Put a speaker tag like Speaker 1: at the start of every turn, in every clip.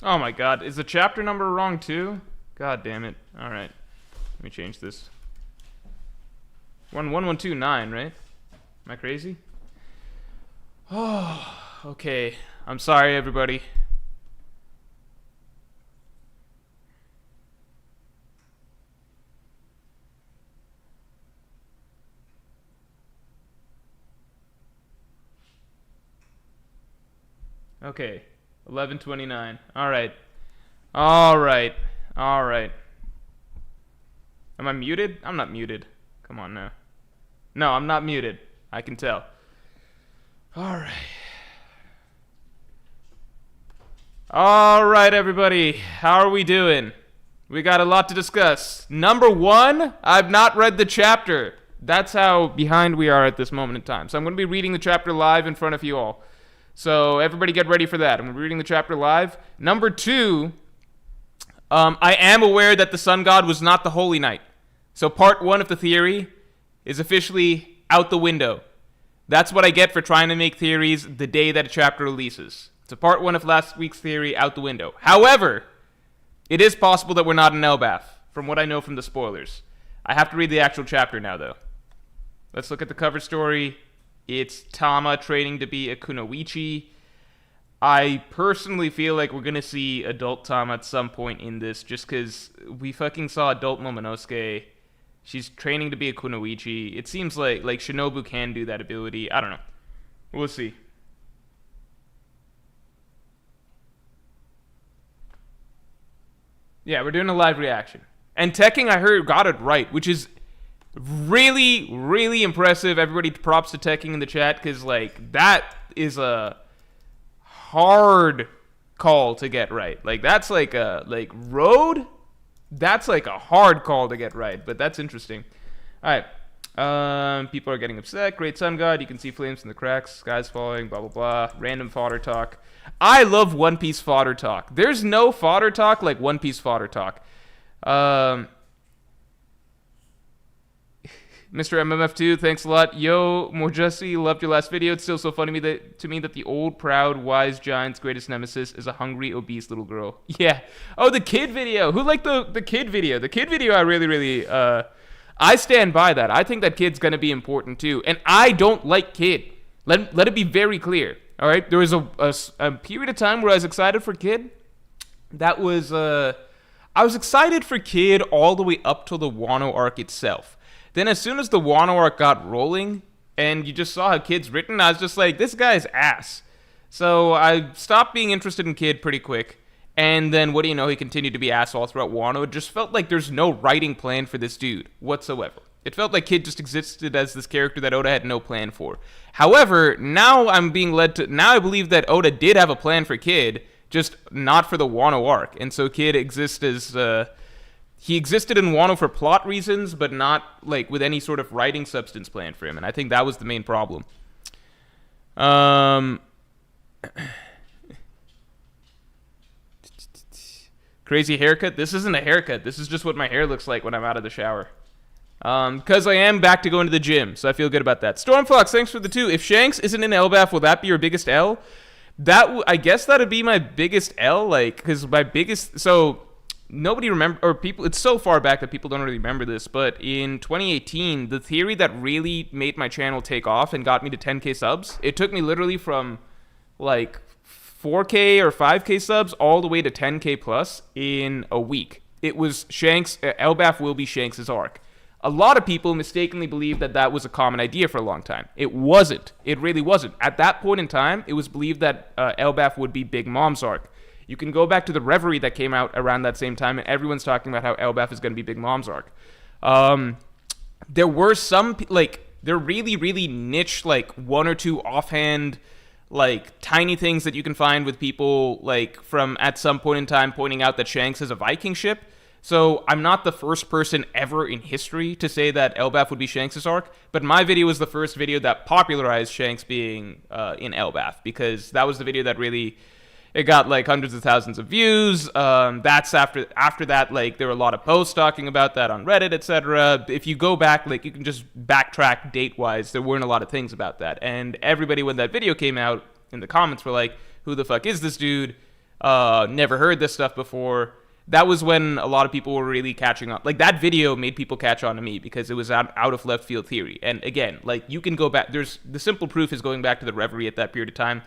Speaker 1: Oh my god, is the chapter number wrong too? God damn it. Alright. Let me change this. 1129, right? Am I crazy? Oh, okay. I'm sorry, everybody. Okay. 1129. Alright. Alright. Alright. Am I muted? I'm not muted. Come on now. No, I'm not muted. I can tell. Alright. Alright, everybody. How are we doing? We got a lot to discuss. Number one, I've not read the chapter. That's how behind we are at this moment in time. So I'm going to be reading the chapter live in front of you all. So everybody get ready for that. I'm reading the chapter live. Number two, I am aware that the sun god was not the Holy Knight. So part one of the theory is officially out the window. That's what I get for trying to make theories the day that a chapter releases. So part one of last week's theory out the window. However, it is possible that we're not in Elbaf, from what I know from the spoilers. I have to read the actual chapter now, though. Let's look at the cover story. It's Tama training to be a Kunoichi. I personally feel like we're going to see adult Tama at some point in this, just because we fucking saw adult Momonosuke. She's training to be a Kunoichi. It seems like Shinobu can do that ability. I don't know. We'll see. Yeah, we're doing a live reaction. And Tekking, I heard, got it right, which is really, really impressive. Everybody props to Tekking in the chat, because, that is a hard call to get right. That's road? That's a hard call to get right, but that's interesting. Alright. People are getting upset. Great sun god. You can see flames in the cracks. Sky's falling. Blah, blah, blah. Random fodder talk. I love One Piece fodder talk. There's no fodder talk like One Piece fodder talk. Mr. MMF2, thanks a lot. Yo, Morjussi, loved your last video. It's still so funny to me that the old, proud, wise giant's greatest nemesis is a hungry, obese little girl. Yeah. Oh, the kid video. Who liked the kid video? The kid video, I really, I stand by that. I think that kid's going to be important, too. And I don't like Kid. Let it be very clear. All right? There was a period of time where I was excited for Kid. That was, I was excited for Kid all the way up to the Wano arc itself. Then as soon as the Wano arc got rolling, and you just saw how Kid's written, I was just like, this guy's ass. So I stopped being interested in Kid pretty quick. And then, what do you know, he continued to be ass all throughout Wano. It just felt like there's no writing plan for this dude whatsoever. It felt like Kid just existed as this character that Oda had no plan for. However, now I'm being led to... Now I believe that Oda did have a plan for Kid, just not for the Wano arc. And so Kid exists as... he existed in Wano for plot reasons, but not, with any sort of writing substance plan for him. And I think that was the main problem. Crazy haircut? This isn't a haircut. This is just what my hair looks like when I'm out of the shower. Because I am back to going to the gym, so I feel good about that. Stormfox, thanks for the 2. If Shanks isn't in Elbaf, will that be your biggest L? I guess that'd be my biggest L, because my biggest... So... Nobody remember, or people, it's so far back that people don't really remember this, but in 2018, the theory that really made my channel take off and got me to 10k subs, it took me literally from 4k or 5k subs all the way to 10k plus in a week. It was Shanks, Elbaf will be Shanks' arc. A lot of people mistakenly believed that that was a common idea for a long time. It wasn't. It really wasn't. At that point in time, it was believed that Elbaf would be Big Mom's arc. You can go back to the Reverie that came out around that same time, and everyone's talking about how Elbaf is going to be Big Mom's arc. There were some, they're really, really niche, one or two offhand, tiny things that you can find with people, from at some point in time pointing out that Shanks is a Viking ship. So I'm not the first person ever in history to say that Elbaf would be Shanks' arc, but my video was the first video that popularized Shanks being in Elbaf, because that was the video that really... It got hundreds of thousands of views. That's after that, there were a lot of posts talking about that on Reddit, etc. If you go back, you can just backtrack date-wise. There weren't a lot of things about that. And everybody, when that video came out, in the comments were like, who the fuck is this dude? never heard this stuff before. That was when a lot of people were really catching on. Like, that video made people catch on to me because it was out of left field theory. And again, like, you can go back. There's the simple proof is going back to the Reverie at that period of time.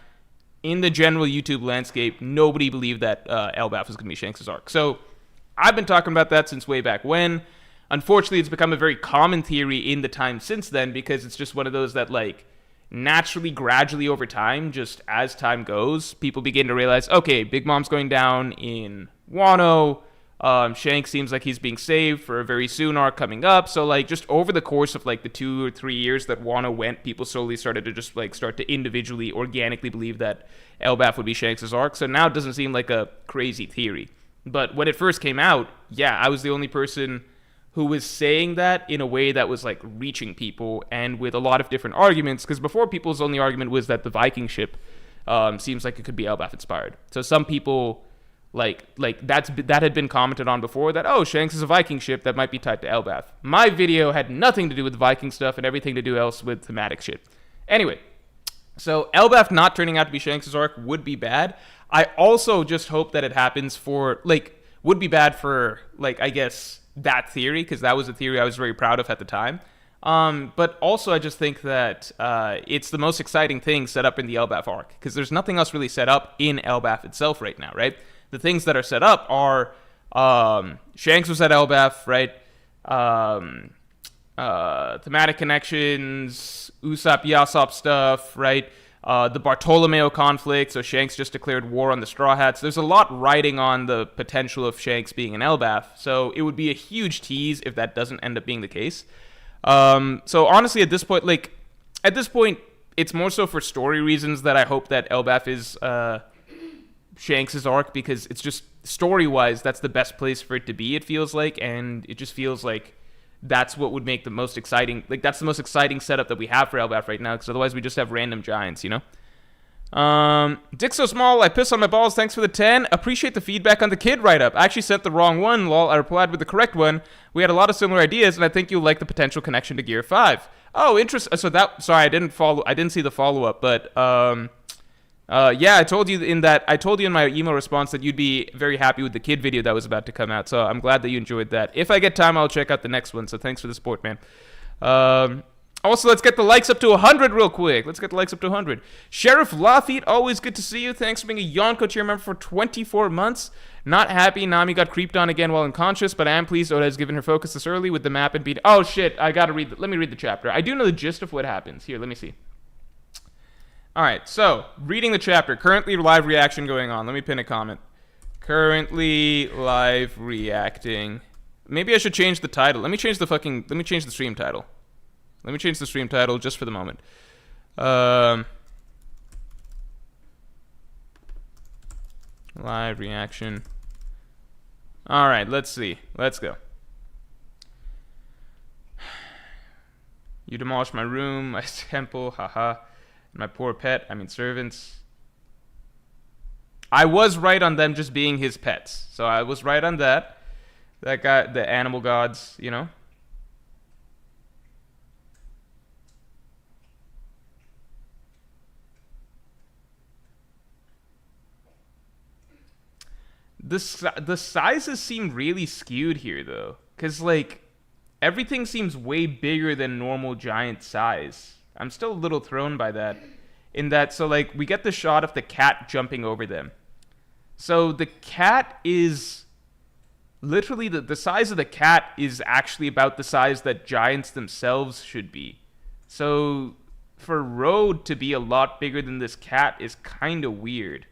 Speaker 1: In the general YouTube landscape, nobody believed that Elbaf was going to be Shanks' arc. So I've been talking about that since way back when. Unfortunately, it's become a very common theory in the time since then because it's just one of those that, like, naturally, gradually over time, just as time goes, people begin to realize, okay, Big Mom's going down in Wano. Shanks seems like he's being saved for a very soon arc coming up. So, like, just over the course of, like, the 2 or 3 years that Wano went, people slowly started to just, like, start to individually, organically believe that Elbaf would be Shanks' arc. So now it doesn't seem like a crazy theory. But when it first came out, yeah, I was the only person who was saying that in a way that was, like, reaching people and with a lot of different arguments, because before people's only argument was that the Viking ship seems like it could be Elbaf inspired. So some people, like that had been commented on before, that, oh, Shanks is a Viking ship that might be tied to Elbaf. My video had nothing to do with the Viking stuff and everything to do else with thematic shit. Anyway, so Elbaf not turning out to be Shanks' arc would be bad. I also just hope that it happens for, like, would be bad for, like, I guess, that theory, because that was a theory I was very proud of at the time. But also I just think that it's the most exciting thing set up in the Elbaf arc, because there's nothing else really set up in Elbaf itself right now, right? The things that are set up are Shanks was at Elbaf, right? Thematic connections, Usopp, Yasop stuff, right? The Bartolomeo conflict, so Shanks just declared war on the Straw Hats. There's a lot riding on the potential of Shanks being an Elbaf, so it would be a huge tease if that doesn't end up being the case. So honestly, at this point, it's more so for story reasons that I hope that Elbaf is Shanks' arc, because it's just, story-wise, that's the best place for it to be, it feels like, and it just feels like that's what would make the most exciting, like, that's the most exciting setup that we have for Elbaf right now, because otherwise we just have random giants, you know? Dick So Small, I piss on my balls, thanks for the 10. Appreciate the feedback on the kid write-up. I actually sent the wrong one, lol. I replied with the correct one. We had a lot of similar ideas, and I think you'll like the potential connection to Gear 5. Oh, interesting. So that, sorry, I didn't see the follow-up, but, yeah, I told you in my email response that you'd be very happy with the kid video that was about to come out, so I'm glad that you enjoyed that. If I get time, I'll check out the next one, so thanks for the support, man. Also, let's get the likes up to 100 real quick. Let's get the likes up to 100. Sheriff Lafitte, always good to see you. Thanks for being a Yonko tier member for 24 months. Not happy Nami got creeped on again while unconscious, but I am pleased Oda has given her focus this early with the map and beat. Oh, shit, I gotta read, let me read the chapter. I do know the gist of what happens. Here, let me see. Alright, so, reading the chapter. Currently live reaction going on. Let me pin a comment. Currently live reacting. Maybe I should change the title. Let me change the stream title. Let me change the stream title just for the moment. Live reaction. Alright, let's see. Let's go. You demolished my room, my temple, haha. My poor pet, servants. I was right on them just being his pets. So I was right on that. That guy, the animal gods, you know. The sizes seem really skewed here, though. Because, like, everything seems way bigger than normal giant size. I'm still a little thrown by that. In that, so, like, we get the shot of the cat jumping over them. So the cat is... Literally, the size of the cat is actually about the size that giants themselves should be. So, for Road to be a lot bigger than this cat is kind of weird.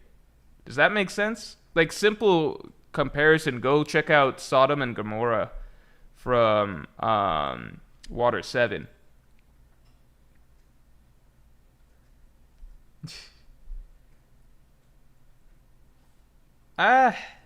Speaker 1: Does that make sense? Like, simple comparison, go check out Sodom and Gomorrah from Water 7.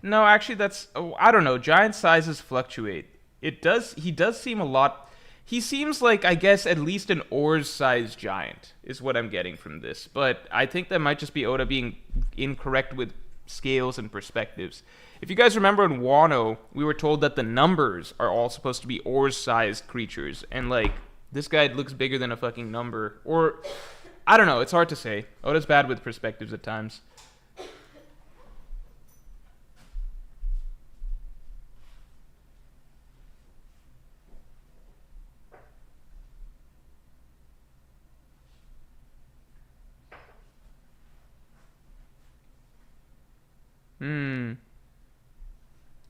Speaker 1: No, actually that's... Oh, I don't know. Giant sizes fluctuate. He does seem a lot... He seems like, I guess, at least an Oars-sized giant, is what I'm getting from this. But I think that might just be Oda being incorrect with scales and perspectives. If you guys remember in Wano, we were told that the numbers are all supposed to be Oars-sized creatures. And, like, this guy looks bigger than a fucking number. Or, I don't know. It's hard to say. Oda's bad with perspectives at times.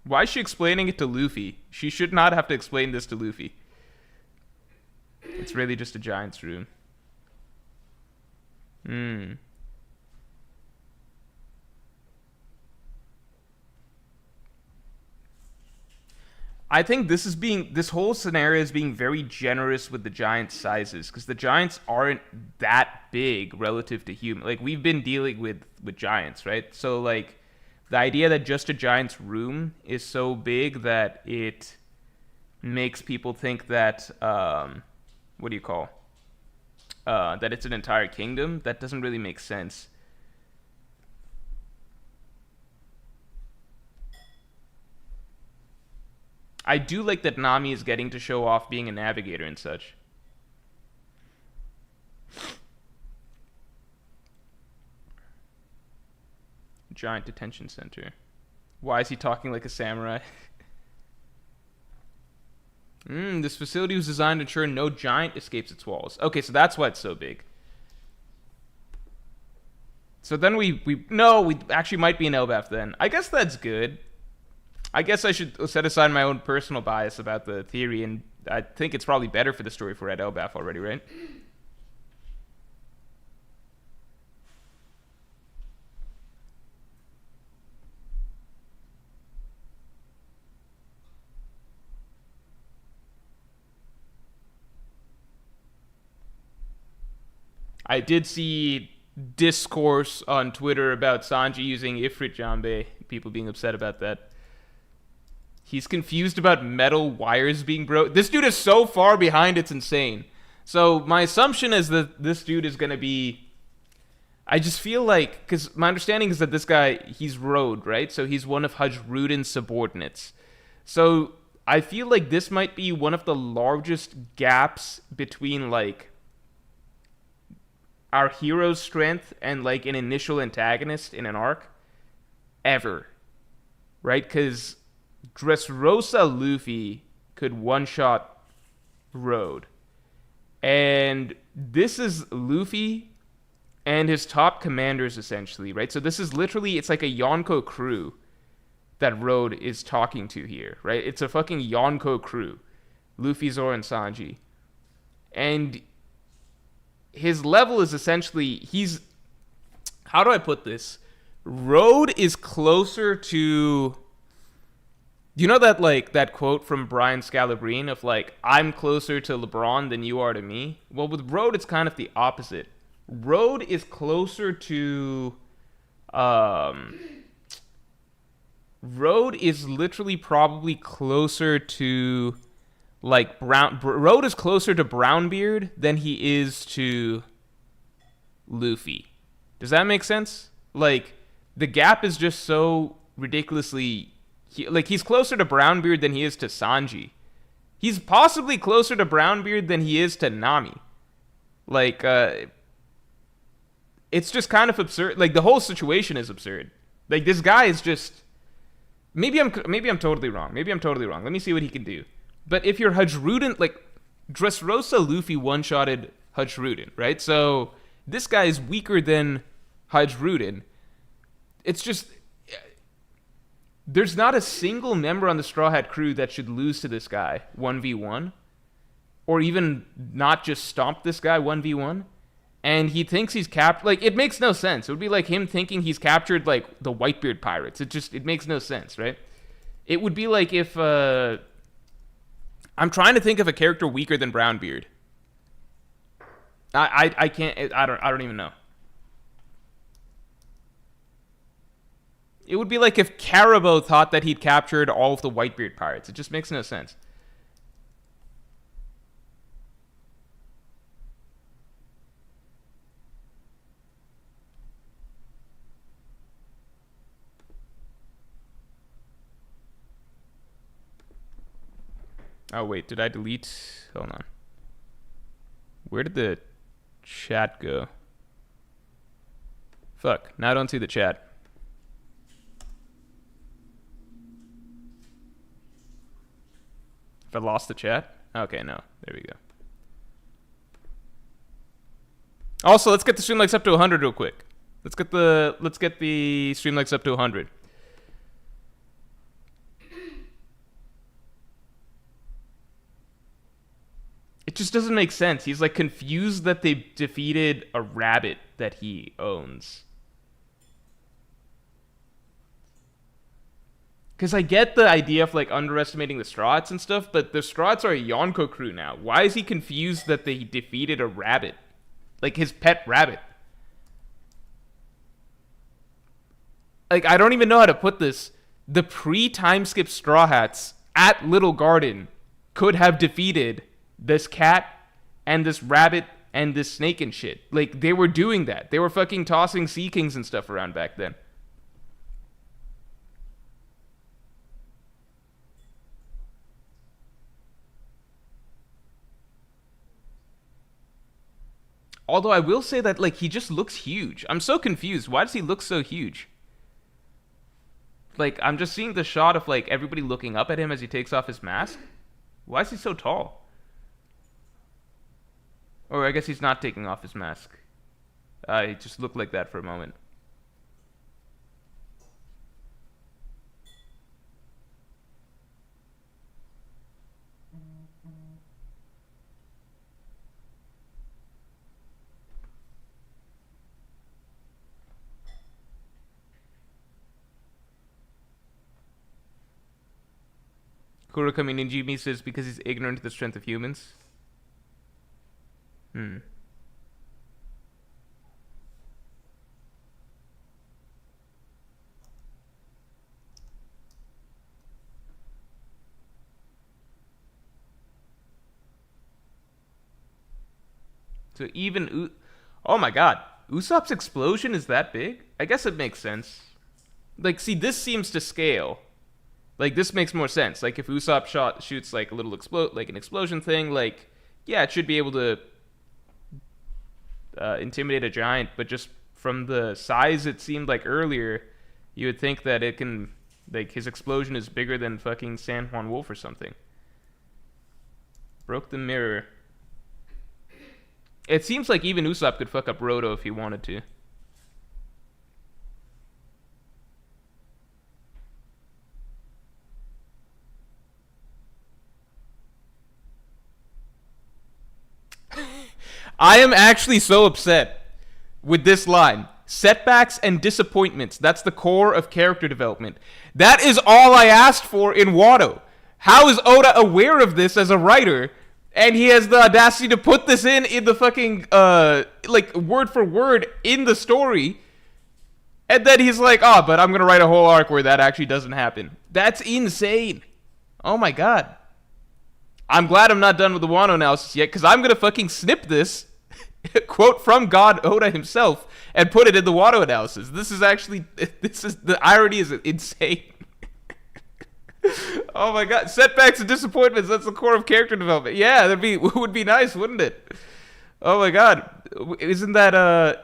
Speaker 1: Why is she explaining it to Luffy? She should not have to explain this to Luffy. It's really just a giant's room. I think this whole scenario is being very generous with the giant sizes, because the giants aren't that big relative to human. Like, we've been dealing with giants, right? So like the idea that just a giant's room is so big that it makes people think that what do you call that it's an entire kingdom. That doesn't really make sense. I do like that Nami is getting to show off being a navigator and such. Giant detention center. Why is he talking like a samurai? This facility was designed to ensure no giant escapes its walls. Okay, so that's why it's so big. So then we actually might be in Elbaf then. I guess that's good. I guess I should set aside my own personal bias about the theory, and I think it's probably better for the story if we're at Elbaf already, right? I did see discourse on Twitter about Sanji using Ifrit Jambe, people being upset about that. He's confused about metal wires being broke. This dude is so far behind, it's insane. So my assumption is that this dude is going to be... I just feel like... Because my understanding is that this guy, he's Road, right? So he's one of Hajruden's subordinates. So I feel like this might be one of the largest gaps between, like, our hero's strength and, like, an initial antagonist in an arc ever. Right? Because Dressrosa Luffy could one-shot Road. And this is Luffy and his top commanders, essentially, right? So this is literally, it's like a Yonko crew that Road is talking to here, right? It's a fucking Yonko crew. Luffy, Zoro, and Sanji. And his level is essentially, he's... How do I put this? Road is closer to... You know that, like, that quote from Brian Scalabrine of, like, I'm closer to LeBron than you are to me? Well, with Road, it's kind of the opposite. Road is closer to... Road is literally probably closer to, like, Road is closer to Brownbeard than he is to Luffy. Does that make sense? Like, the gap is just so ridiculously... he's closer to Brownbeard than he is to Sanji. He's possibly closer to Brownbeard than he is to Nami. Like, it's just kind of absurd. Like, the whole situation is absurd. Like, this guy is just... Maybe I'm totally wrong. Let me see what he can do. But if you're Hajruden, like, Dressrosa Luffy one-shotted Hajruden, right? So, this guy is weaker than Hajruden. It's just... There's not a single member on the Straw Hat crew that should lose to this guy 1v1. Or even not just stomp this guy 1v1. And he thinks he's captured... Like, it makes no sense. It would be like him thinking he's captured, like, the Whitebeard pirates. It makes no sense, right? It would be like if... I'm trying to think of a character weaker than Brownbeard. I can't... I don't even know. It would be like if Caribou thought that he'd captured all of the Whitebeard pirates. It just makes no sense. Oh, wait. Did I delete? Hold on. Where did the chat go? Fuck. Now I don't see the chat. If I lost the chat? Okay, no. There we go. Also, let's get the stream likes up to 100 real quick. Let's get the stream likes up to 100. just doesn't make sense. He's like confused that they defeated a rabbit that he owns. Because I get the idea of like underestimating the Strahts and stuff, but the Strahts are a Yonko crew now. Why is he confused that they defeated a rabbit? Like his pet rabbit. Like, I don't even know how to put this. The pre-time skip Straw Hats at Little Garden could have defeated this cat and this rabbit and this snake and shit. Like, they were doing that. They were fucking tossing Sea Kings and stuff around back then. Although I will say that, like, he just looks huge. I'm so confused. Why does he look so huge? Like, I'm just seeing the shot of, like, everybody looking up at him as he takes off his mask. Why is he so tall? Or I guess he's not taking off his mask. He just looked like that for a moment. Kurokami Ninjimi says because he's ignorant of the strength of humans. So even oh my god, Usopp's explosion is that big? I guess it makes sense. Like, see, this seems to scale. Like, this makes more sense. Like, if Usopp shoots like a little like an explosion thing, like, yeah, it should be able to intimidate a giant. But just from the size it seemed like earlier, you would think that it can, like, his explosion is bigger than fucking San Juan Wolf or something. Broke the mirror. It seems like even Usopp could fuck up Roto if he wanted to. I am actually so upset with this line. Setbacks and disappointments. That's the core of character development. That is all I asked for in Wano. How is Oda aware of this as a writer, and he has the audacity to put this in the fucking, like, word for word in the story, and then he's like, oh, but I'm gonna write a whole arc where that actually doesn't happen. That's insane. Oh my god. I'm glad I'm not done with the Wano analysis yet, because I'm gonna fucking snip this quote from God Oda himself and put it in the Wano analysis. This is actually, the irony is insane. Oh my god, setbacks and disappointments, that's the core of character development. Yeah, would be nice, wouldn't it? Oh my god. Isn't that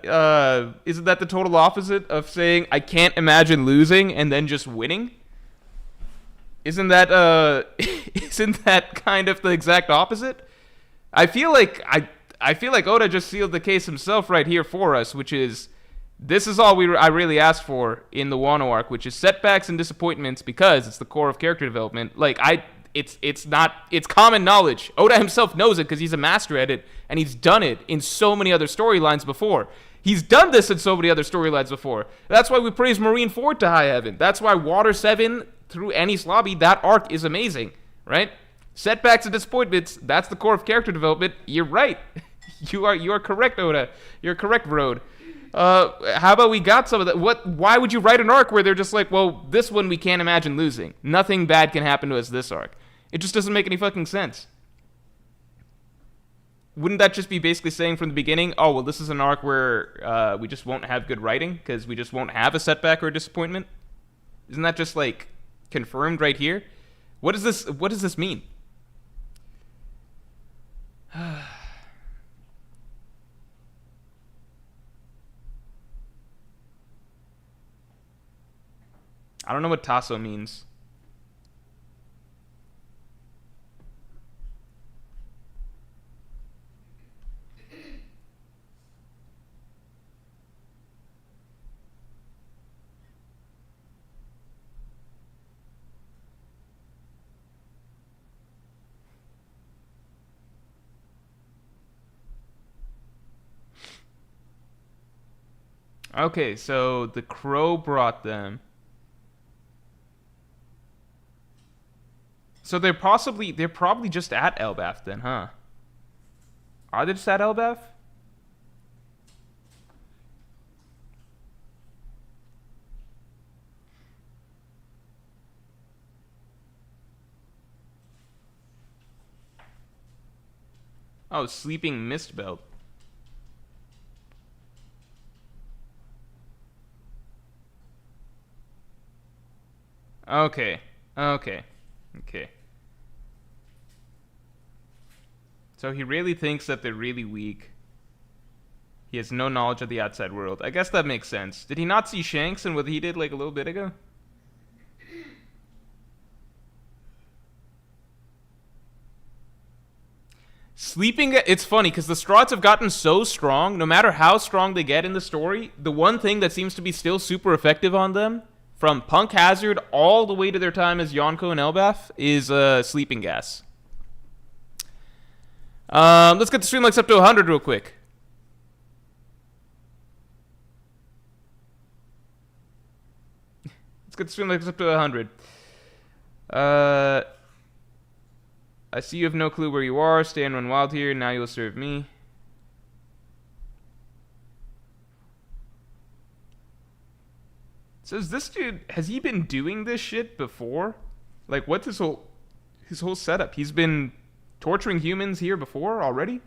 Speaker 1: the total opposite of saying I can't imagine losing and then just winning? Isn't that kind of the exact opposite? I feel like Oda just sealed the case himself right here for us, which is, this is all I really asked for in the Wano arc, which is setbacks and disappointments, because it's the core of character development. Like, it's common knowledge. Oda himself knows it because he's a master at it, and he's done it in so many other storylines before. He's done this in so many other storylines before. That's why we praise Marineford to high heaven. That's why Water 7 through Enies Lobby, that arc is amazing, right? Setbacks and disappointments, that's the core of character development. You're right. You are correct, Oda. You're correct, Road. How about we got some of that? Why would you write an arc where they're just like, well, this one we can't imagine losing. Nothing bad can happen to us this arc. It just doesn't make any fucking sense. Wouldn't that just be basically saying from the beginning, oh, well, this is an arc where we just won't have good writing because we just won't have a setback or a disappointment? Isn't that just, like, confirmed right here? What does this mean? I don't know what Tasso means. Okay, so the crow brought them. So they're probably just at Elbaf then, huh? Are they just at Elbaf? Oh, Sleeping Mist Belt. Okay. Okay. Okay. So he really thinks that they're really weak. He has no knowledge of the outside world. I guess that makes sense. Did he not see Shanks and what he did like a little bit ago? Sleeping, it's funny because the Strahds have gotten so strong. No matter how strong they get in the story, the one thing that seems to be still super effective on them, from Punk Hazard all the way to their time as Yonko and Elbaf, is sleeping gas. Let's get the stream likes up to 100 real quick. Let's get the stream likes up to 100. I see you have no clue where you are. Stay and run wild here. Now you'll serve me. So is this dude, has he been doing this shit before? Like, what's his whole setup? He's been torturing humans here before already?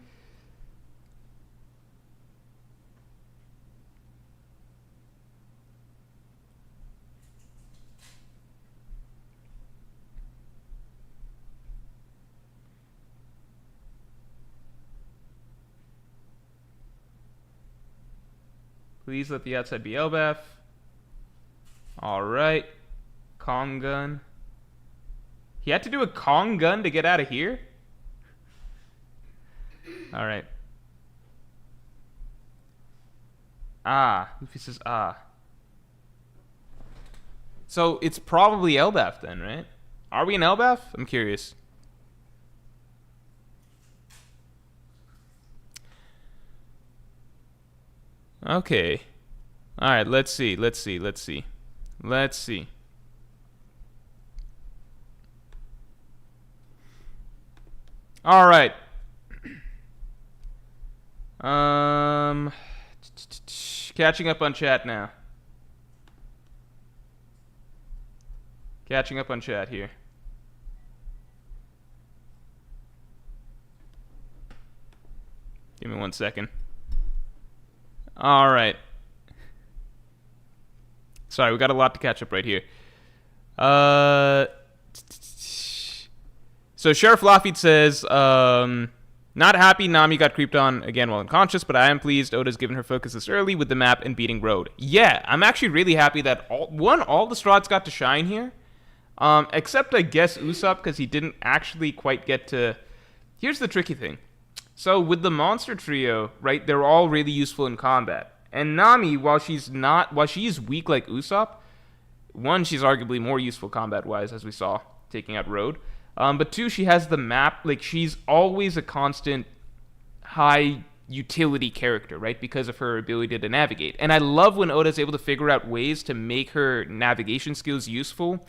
Speaker 1: Please let the outside be Elbaf. Alright. Kong gun. He had to do a Kong gun to get out of here? Alright. Ah. Luffy says ah. So it's probably Elbaf then, right? Are we in Elbaf? I'm curious. Okay. Alright, let's see. Alright. Catching up on chat now. Catching up on chat here. Give me 1 second. All right. Sorry, we got a lot to catch up right here. So Sheriff Lafitte says, not happy Nami got creeped on again while unconscious, but I am pleased Oda's given her focus this early with the map and beating Road. Yeah, I'm actually really happy that all the Strahds got to shine here. Except I guess Usopp, because he didn't actually quite get to... Here's the tricky thing. So with the monster trio, right, they're all really useful in combat. And Nami, while she's weak like Usopp, one, she's arguably more useful combat-wise, as we saw, taking out Road. But two, she has the map, like, she's always a constant high utility character, right, because of her ability to navigate. And I love when Oda's able to figure out ways to make her navigation skills useful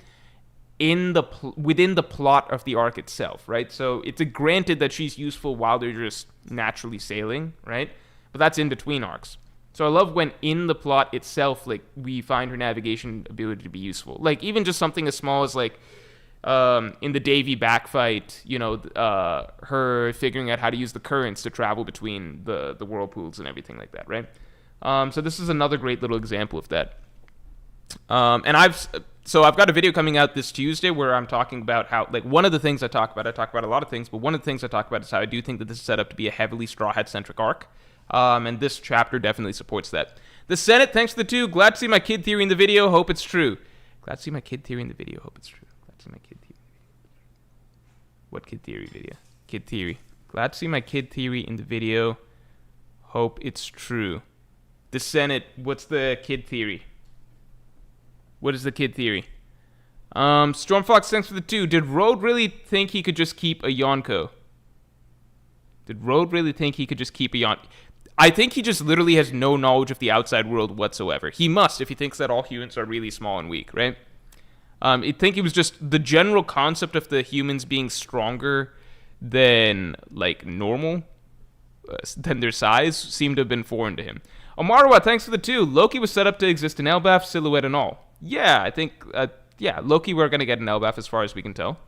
Speaker 1: within the plot of the arc itself, right? So it's granted that she's useful while they're just naturally sailing, right? But that's in between arcs. So I love when in the plot itself, like, we find her navigation ability to be useful. Like, even just something as small as, like, in the Davy backfight, you know, her figuring out how to use the currents to travel between the whirlpools and everything like that, right? So this is another great little example of that. And I've got a video coming out this Tuesday where I'm talking about how, like, one of the things I talk about a lot of things, but one of the things I talk about is how I do think that this is set up to be a heavily Straw Hat-centric arc. And this chapter definitely supports that. The Senate, thanks to the 2. Glad to see my kid theory in the video. Hope it's true. Glad to see my kid theory in the video. Hope it's true. Glad to see my kid theory. What kid theory video? Kid theory. Glad to see my kid theory in the video. Hope it's true. The Senate, what's the kid theory? What is the kid theory? Stormfox, thanks for the 2. Did Road really think he could just keep a Yonko? I think he just literally has no knowledge of the outside world whatsoever. He must, if he thinks that all humans are really small and weak, right? I think it was just the general concept of the humans being stronger than, like, normal, than their size, seemed to have been foreign to him. Omarwa, thanks for the 2. Loki was set up to exist in Elbaf, silhouette and all. Yeah, I think, Loki, we're going to get an Elbaf as far as we can tell.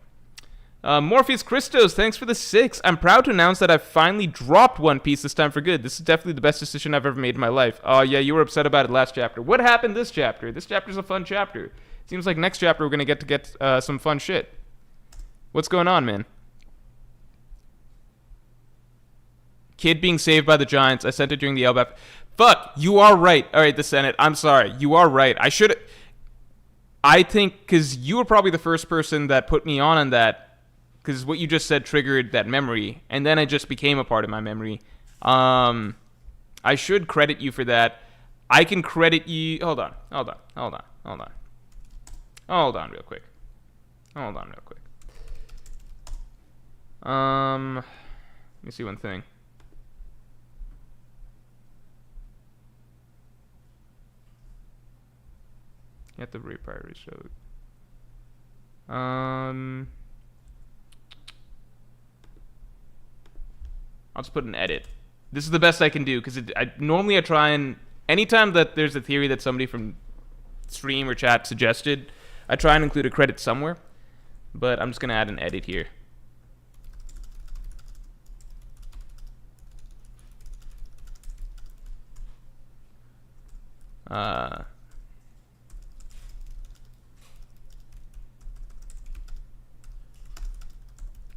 Speaker 1: Morpheus Christos, thanks for the 6. I'm proud to announce that I've finally dropped One Piece this time for good. This is definitely the best decision I've ever made in my life. Oh, yeah, you were upset about it last chapter. What happened this chapter? This chapter's a fun chapter. Seems like next chapter we're going to get some fun shit. What's going on, man? Kid being saved by the Giants. I sent it during the LBAP. Fuck, you are right. All right, the Senate. I'm sorry. You are right. I think, because you were probably the first person that put me on that, because what you just said triggered that memory, and then it just became a part of my memory. I should credit you for that. I can credit you... Hold on real quick. Let me see one thing. You have to reprioritize show. I'll just put an edit. This is the best I can do, because normally I try and... Anytime that there's a theory that somebody from stream or chat suggested, I try and include a credit somewhere. But I'm just going to add an edit here.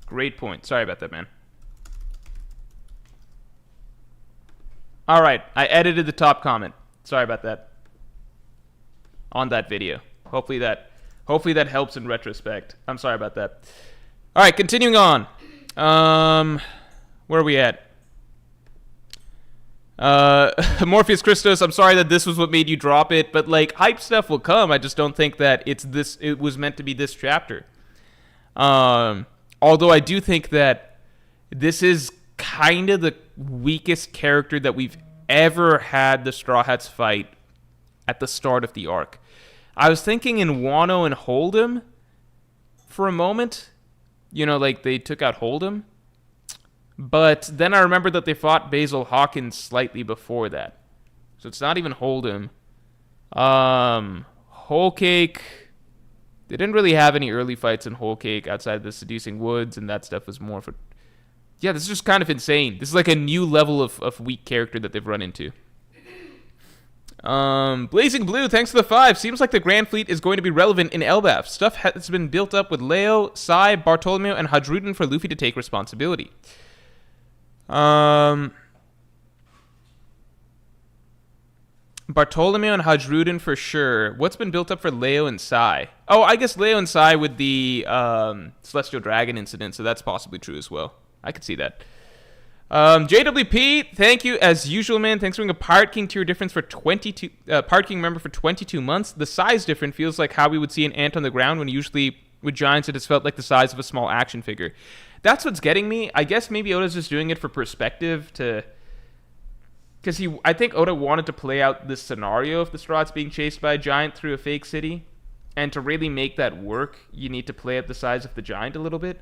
Speaker 1: Great point. Sorry about that, man. Alright, I edited the top comment. Sorry about that. On that video. Hopefully that helps in retrospect. I'm sorry about that. Alright, continuing on. Where are we at? Morpheus Christos, I'm sorry that this was what made you drop it, but like hype stuff will come. I just don't think that it was meant to be this chapter. Although I do think that this is kind of the weakest character that we've ever had the Straw Hats fight at the start of the arc. I was thinking in Wano and Hold'em for a moment. You know, like they took out Hold'em. But then I remember that they fought Basil Hawkins slightly before that. So it's not even Hold'em. Whole Cake. They didn't really have any early fights in Whole Cake outside of the Seducing Woods, and that stuff was more for... Yeah, this is just kind of insane. This is like a new level of weak character that they've run into. Blazing Blue, thanks for the 5. Seems like the Grand Fleet is going to be relevant in Elbaf. Stuff has been built up with Leo, Sai, Bartolomeo, and Hadruden for Luffy to take responsibility. Bartolomeo and Hadruden for sure. What's been built up for Leo and Sai? Oh, I guess Leo and Sai with the Celestial Dragon incident, so that's possibly true as well. I could see that. JWP, thank you as usual, man. Thanks for being a Pirate King tier difference for 22 Pirate King member for 22 months. The size difference feels like how we would see an ant on the ground when usually with giants it has felt like the size of a small action figure. That's what's getting me. I guess maybe Oda's just doing it for perspective because I think Oda wanted to play out this scenario of the Straw Hats being chased by a giant through a fake city, and to really make that work, you need to play up the size of the giant a little bit.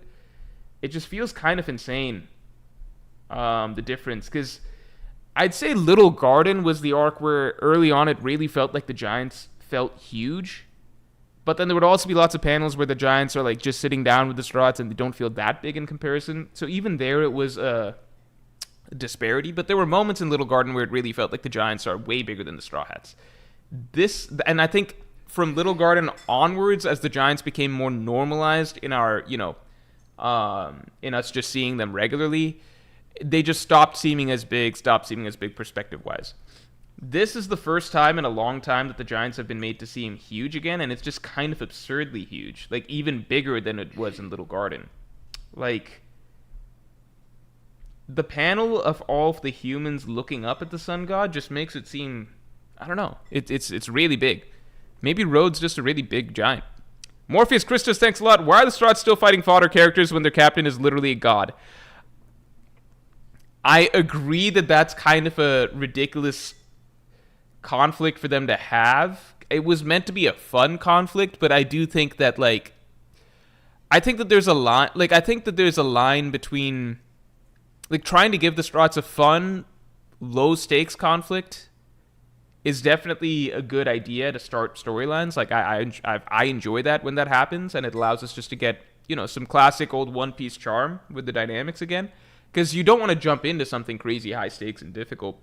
Speaker 1: It just feels kind of insane, the difference, because I'd say Little Garden was the arc where early on it really felt like the giants felt huge, but then there would also be lots of panels where the giants are like just sitting down with the Straw Hats and they don't feel that big in comparison. So even there it was a disparity, but there were moments in Little Garden where it really felt like the giants are way bigger than the Straw Hats. And I think from Little Garden onwards, as the giants became more normalized in our, in us just seeing them regularly, they just stopped seeming as big perspective-wise. This is the first time in a long time that the giants have been made to seem huge again, and it's just kind of absurdly huge, like even bigger than it was in Little Garden. Like, the panel of all of the humans looking up at the sun god just makes it seem, I don't know, it's really big. Maybe Rhodes just a really big giant. Morpheus Christus, thanks a lot. Why are the Straw Hats still fighting fodder characters when their captain is literally a god? I agree that that's kind of a ridiculous conflict for them to have. It was meant to be a fun conflict, but I do think that, like, I think that there's a line. Like, I think that there's a line between, like, trying to give the Strats a fun, low stakes conflict is definitely a good idea to start storylines. Like, I enjoy that when that happens, and it allows us just to get, you know, some classic old One Piece charm with the dynamics again. Because you don't want to jump into something crazy high stakes and difficult.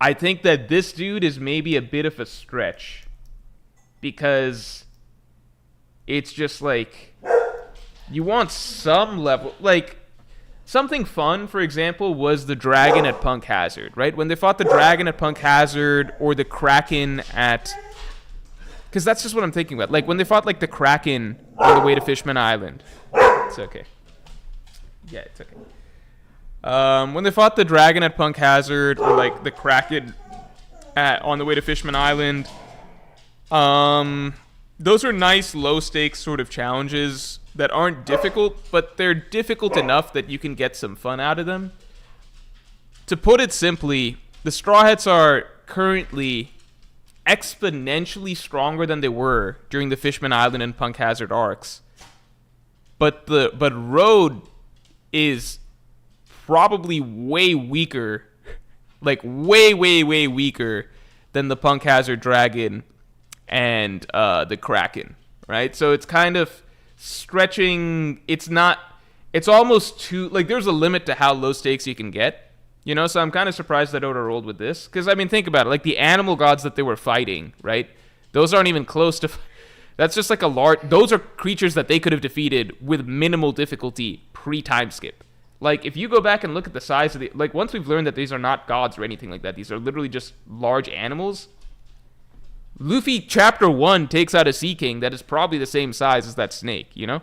Speaker 1: I think that this dude is maybe a bit of a stretch, because it's just like, you want some level, like, something fun, for example, was the dragon at Punk Hazard, right? When they fought the dragon at Punk Hazard, or the Kraken at, because that's just what I'm thinking about. Like, when they fought, like, the Kraken on the way to Fishman Island. It's okay. Yeah, it's okay. When they fought the dragon at Punk Hazard, or, like, the Kraken on the way to Fishman Island, those are nice low-stakes sort of challenges that aren't difficult, but they're difficult enough that you can get some fun out of them. To put it simply, the Straw Hats are currently exponentially stronger than they were during the Fishman Island and Punk Hazard arcs. But Road is probably way weaker, like way weaker than the Punk Hazard Dragon and the Kraken, right? So it's kind of stretching. It's almost too, like, there's a limit to how low stakes you can get, you know? So I'm kind of surprised that Oda rolled with this, because, I mean, think about it. Like, the animal gods that they were fighting, right? Those aren't even close to, that's just like a large, those are creatures that they could have defeated with minimal difficulty pre-time skip. Like, if you go back and look at the size of the, like, once we've learned that these are not gods or anything like that, these are literally just large animals, Luffy Chapter 1 takes out a Sea King that is probably the same size as that snake, you know?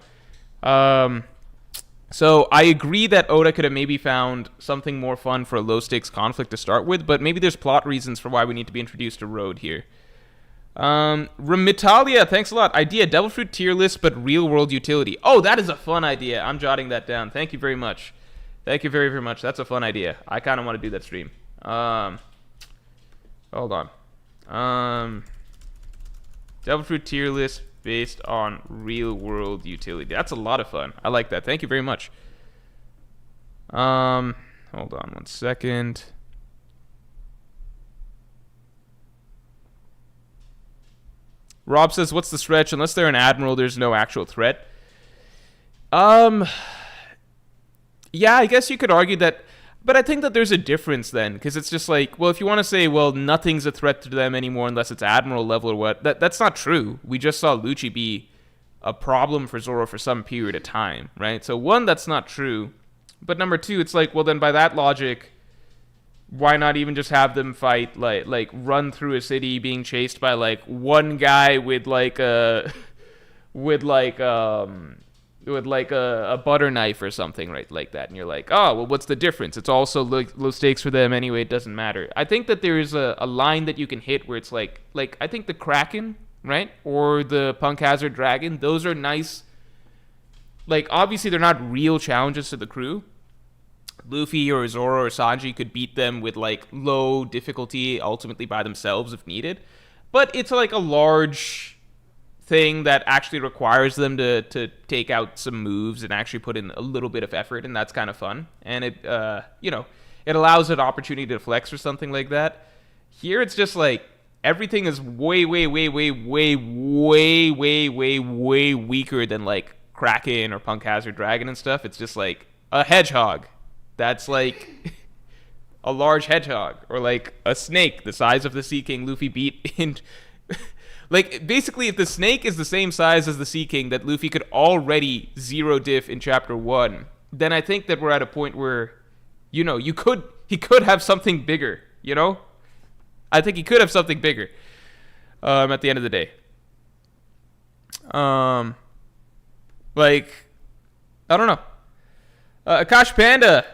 Speaker 1: So I agree that Oda could have maybe found something more fun for a low-stakes conflict to start with, but maybe there's plot reasons for why we need to be introduced to Road here. Remitalia, thanks a lot. Idea, Devil Fruit tier list, but real-world utility. Oh, that is a fun idea. I'm jotting that down. Thank you very much. Thank you very, very much. That's a fun idea. I kind of want to do that stream. Hold on. Devil Fruit tier list based on real-world utility. That's a lot of fun. I like that. Thank you very much. Hold on 1 second. Rob says, what's the stretch? Unless they're an admiral, there's no actual threat. Yeah, I guess you could argue that, but I think that there's a difference then, because it's just like, well, if you want to say, well, nothing's a threat to them anymore unless it's admiral level or what, that's not true. We just saw Lucci be a problem for Zoro for some period of time, right? So one, that's not true. But number two, it's like, well, then by that logic, why not even just have them fight, like run through a city being chased by, like, one guy with like a butter knife or something, right, like that, and you're like, oh, well, what's the difference? It's also low stakes for them anyway. It doesn't matter. I think that there is a line that you can hit where it's like I think the Kraken, right, or the Punk Hazard Dragon, those are nice. Like, obviously they're not real challenges to the crew. Luffy or Zoro or Sanji could beat them with, like, low difficulty ultimately by themselves if needed, but it's like a large thing that actually requires them to take out some moves and actually put in a little bit of effort, and that's kind of fun. And it, it allows an opportunity to flex or something like that. Here, it's just like everything is way weaker than, like, Kraken or Punk Hazard Dragon and stuff. It's just like a hedgehog that's like a large hedgehog, or like a snake the size of the Sea King Luffy beat in. Like, basically, if the snake is the same size as the Sea King that Luffy could already zero diff in Chapter 1, then I think that we're at a point where, you know, he could have something bigger, you know? I think he could have something bigger at the end of the day. Like, I don't know. Akash Panda,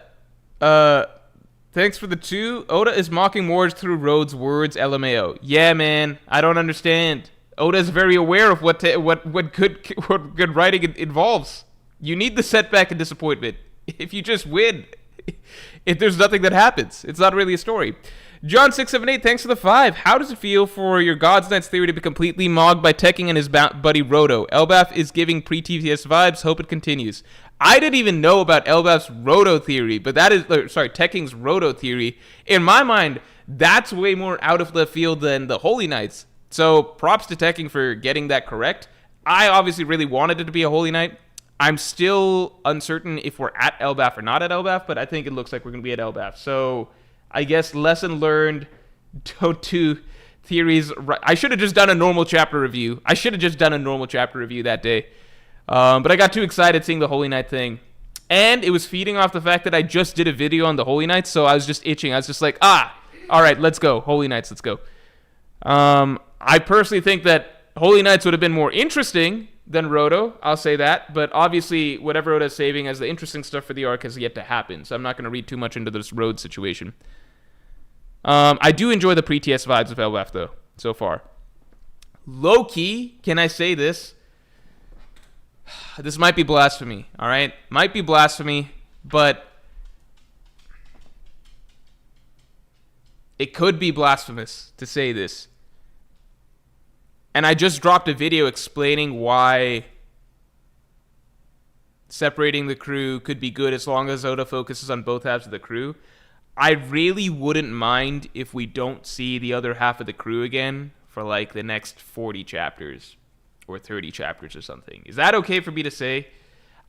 Speaker 1: thanks for the 2. Oda is mocking Morj through Road's words, LMAO. Yeah, man, I don't understand. Oda is very aware of what good writing involves. You need the setback and disappointment. If you just win, If there's nothing that happens, it's not really a story. John678, thanks for the 5. How does it feel for your God's Knights theory to be completely mogged by Tekking and his buddy Roto? Elbaf is giving pre-TTS vibes. Hope it continues. I didn't even know about Elbaf's Roto theory, but that is, Tekking's Roto theory. In my mind, that's way more out of left field than the Holy Knights. So props to Tekking for getting that correct. I obviously really wanted it to be a Holy Knight. I'm still uncertain if we're at Elbaf or not at Elbaf, but I think it looks like we're going to be at Elbaf. So I guess lesson learned, don't do theories. I should have just done a normal chapter review. That day. But I got too excited seeing the Holy Knight thing. And it was feeding off the fact that I just did a video on the Holy Knights, so I was just itching. I was just like, all right, let's go. Holy Knights, let's go. I personally think that Holy Knights would have been more interesting than Roto, I'll say that. But obviously, whatever Roto's saving as the interesting stuff for the arc has yet to happen, so I'm not going to read too much into this road situation. I do enjoy the pre-TS vibes of Elbaf, though, so far. Low-key, can I say this? This might be blasphemy, all right? Might be blasphemy, but it could be blasphemous to say this. And I just dropped a video explaining why separating the crew could be good as long as Oda focuses on both halves of the crew. I really wouldn't mind if we don't see the other half of the crew again for like the next 40 chapters or 30 chapters or something. Is that okay for me to say?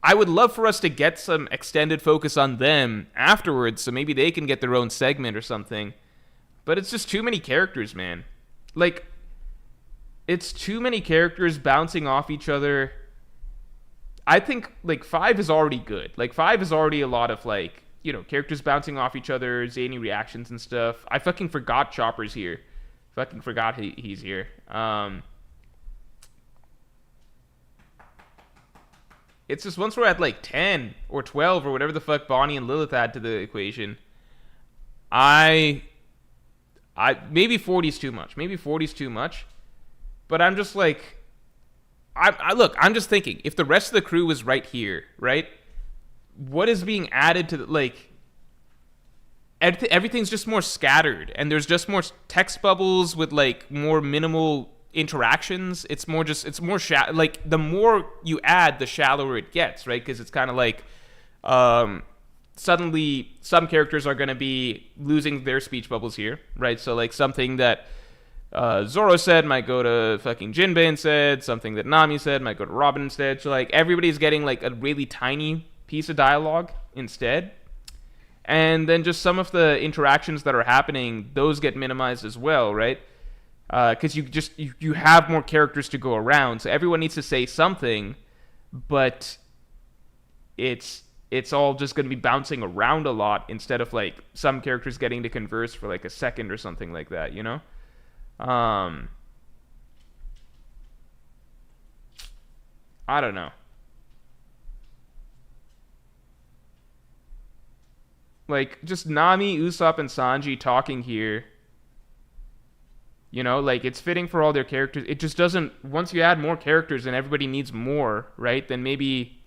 Speaker 1: I would love for us to get some extended focus on them afterwards, so maybe they can get their own segment or something. But it's just too many characters, man. Like, it's too many characters bouncing off each other. I think, like, 5 is already good. Like, 5 is already a lot of, like, characters bouncing off each other, zany reactions and stuff. I fucking forgot Chopper's here. Fucking forgot he's here. It's just once we're at, like, 10 or 12 or whatever the fuck Bonnie and Lilith add to the equation, maybe 40's too much. Maybe 40's too much. But I'm just like, look, I'm just thinking, if the rest of the crew was right here, right? What is being added to, everything's just more scattered, and there's just more text bubbles with, like, more minimal interactions. It's more like, the more you add, the shallower it gets, right? Because it's kind of like, suddenly some characters are going to be losing their speech bubbles here, right? So, like, something that Zoro said might go to fucking Jinbei instead. Something that Nami said might go to Robin instead. So, like, everybody's getting, like, a really tiny piece of dialogue instead. And then just some of the interactions that are happening, those get minimized as well, right? Because you have more characters to go around. So everyone needs to say something, but it's all just going to be bouncing around a lot instead of, like, some characters getting to converse for, like, a second or something like that, you know? I don't know. Like, just Nami, Usopp, and Sanji talking here. Like, it's fitting for all their characters. It just doesn't... Once you add more characters and everybody needs more, right? Then maybe...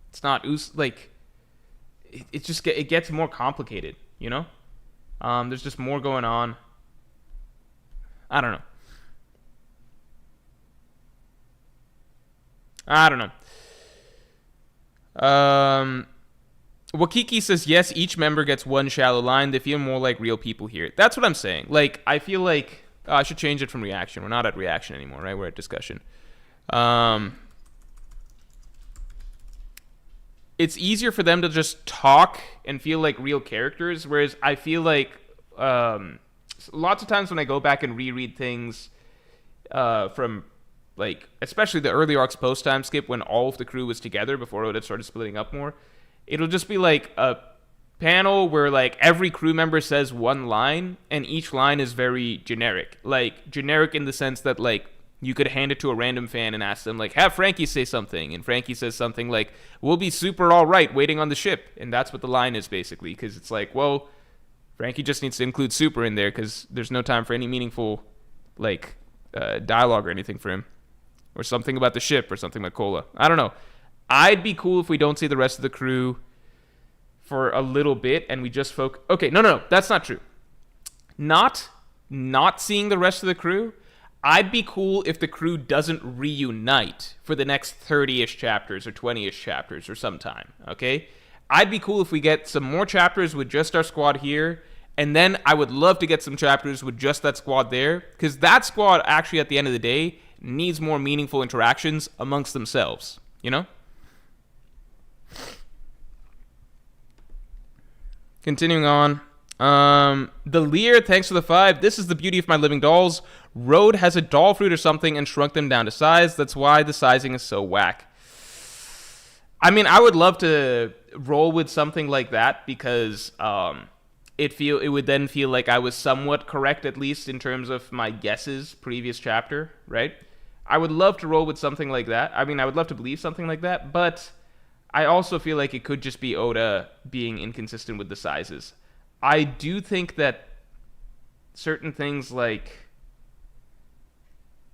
Speaker 1: It's not... Like... It gets more complicated, There's just more going on. I don't know. Wakiki says, yes, each member gets one shallow line. They feel more like real people here. That's what I'm saying. Like, I feel like... I should change it from reaction. We're not at reaction anymore, right? We're at discussion. It's easier for them to just talk and feel like real characters, whereas I feel like... lots of times when I go back and reread things from, like, especially the early arcs post-time skip when all of the crew was together before Oda started splitting up more, it'll just be like a panel where, like, every crew member says one line, and each line is very generic. Like, generic in the sense that, like, you could hand it to a random fan and ask them, like, have Frankie say something, and Frankie says something like, we'll be super all right waiting on the ship, and that's what the line is, basically, because it's like, well... Frankie just needs to include super in there because there's no time for any meaningful, like, dialogue or anything for him. Or something about the ship or something like Cola. I don't know. I'd be cool if we don't see the rest of the crew for a little bit and we just Okay, no, that's not true. Not seeing the rest of the crew. I'd be cool if the crew doesn't reunite for the next 30-ish chapters or 20-ish chapters or sometime, okay? I'd be cool if we get some more chapters with just our squad here, and then I would love to get some chapters with just that squad there, because that squad actually at the end of the day needs more meaningful interactions amongst themselves, you know? Continuing on. The Lear, thanks for the 5. This is the beauty of my living dolls. Road has a doll fruit or something and shrunk them down to size. That's why the sizing is so whack. I mean, I would love to roll with something like that because it would then feel like I was somewhat correct, at least in terms of my guesses previous chapter, right? I would love to roll with something like that. I mean, I would love to believe something like that, but I also feel like it could just be Oda being inconsistent with the sizes. I do think that certain things like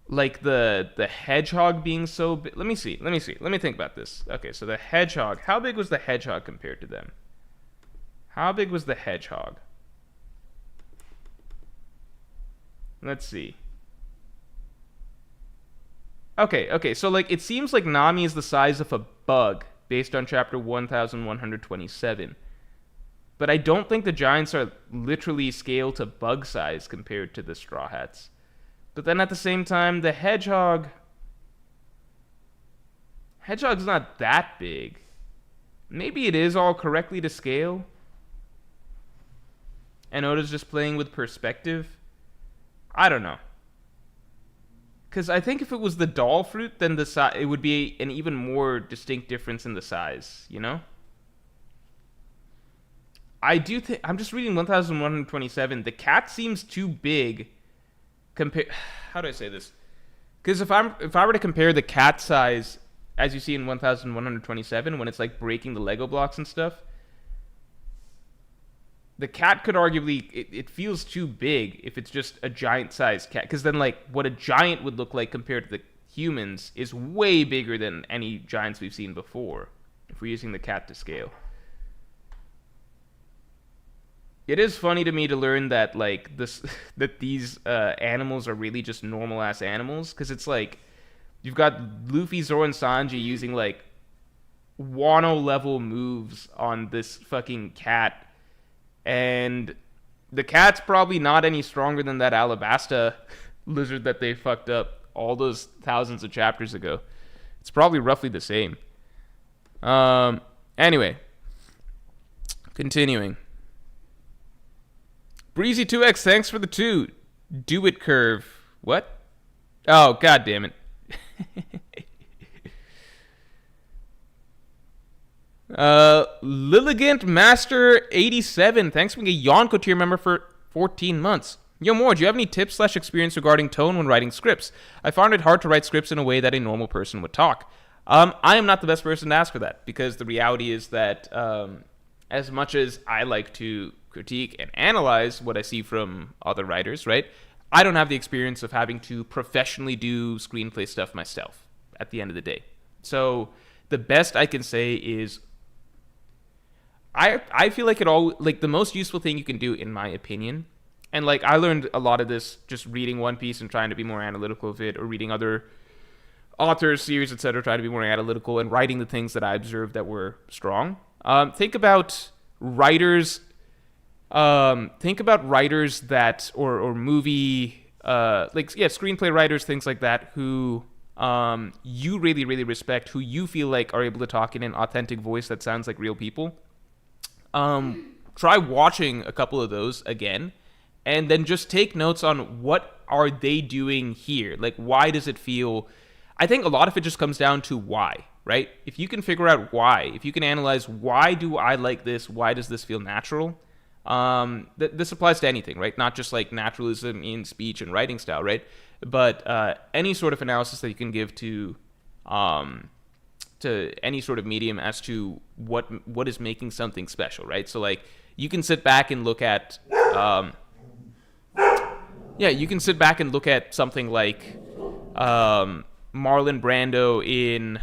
Speaker 1: the hedgehog being so big. Let me see. Let me think about this. Okay, so the hedgehog. How big was the hedgehog compared to them? How big was the hedgehog? Let's see. Okay, so like it seems like Nami is the size of a bug based on chapter 1127. But I don't think the giants are literally scaled to bug size compared to the Straw Hats. But then at the same time, the hedgehog's not that big. Maybe it is all correctly to scale. And Oda's just playing with perspective. I don't know. Because I think if it was the doll fruit, then it would be an even more distinct difference in the size, you know? I do think I'm just reading 1127. The cat seems too big. How do I say this? Because if I were to compare the cat size as you see in 1127, when it's like breaking the Lego blocks and stuff, the cat could arguably it feels too big if it's just a giant sized cat. Because then like what a giant would look like compared to the humans is way bigger than any giants we've seen before. If we're using the cat to scale. It is funny to me to learn that like that these animals are really just normal ass animals, because it's like you've got Luffy, Zoro, and Sanji using like Wano level moves on this fucking cat, and the cat's probably not any stronger than that Alabasta lizard that they fucked up all those thousands of chapters ago. It's probably roughly the same. Anyway, continuing. Breezy 2X, thanks for the 2. Do it curve. What? Oh, god damn it. Lilligant Master 87, thanks for being a Yonko tier member for 14 months. Yo, Morj, do you have any tips/experience regarding tone when writing scripts? I found it hard to write scripts in a way that a normal person would talk. I am not the best person to ask for that, because the reality is that as much as I like to critique and analyze what I see from other writers, right? I don't have the experience of having to professionally do screenplay stuff myself at the end of the day. So the best I can say is I feel like the most useful thing you can do, in my opinion, and like I learned a lot of this just reading One Piece and trying to be more analytical of it, or reading other authors, series, etc., trying to be more analytical and writing the things that I observed that were strong. Think about writers that or movie screenplay writers, things like that, who you really, really respect, who you feel like are able to talk in an authentic voice that sounds like real people. Try watching a couple of those again, and then just take notes on what are they doing here. Like, why does it feel... I think a lot of it just comes down to why, right? If you can figure out why, if you can analyze why do I like this, why does this feel natural... this applies to anything, right? Not just like naturalism in speech and writing style, right? But any sort of analysis that you can give to any sort of medium as to what is making something special, right? So like you can sit back and look at something like Marlon Brando in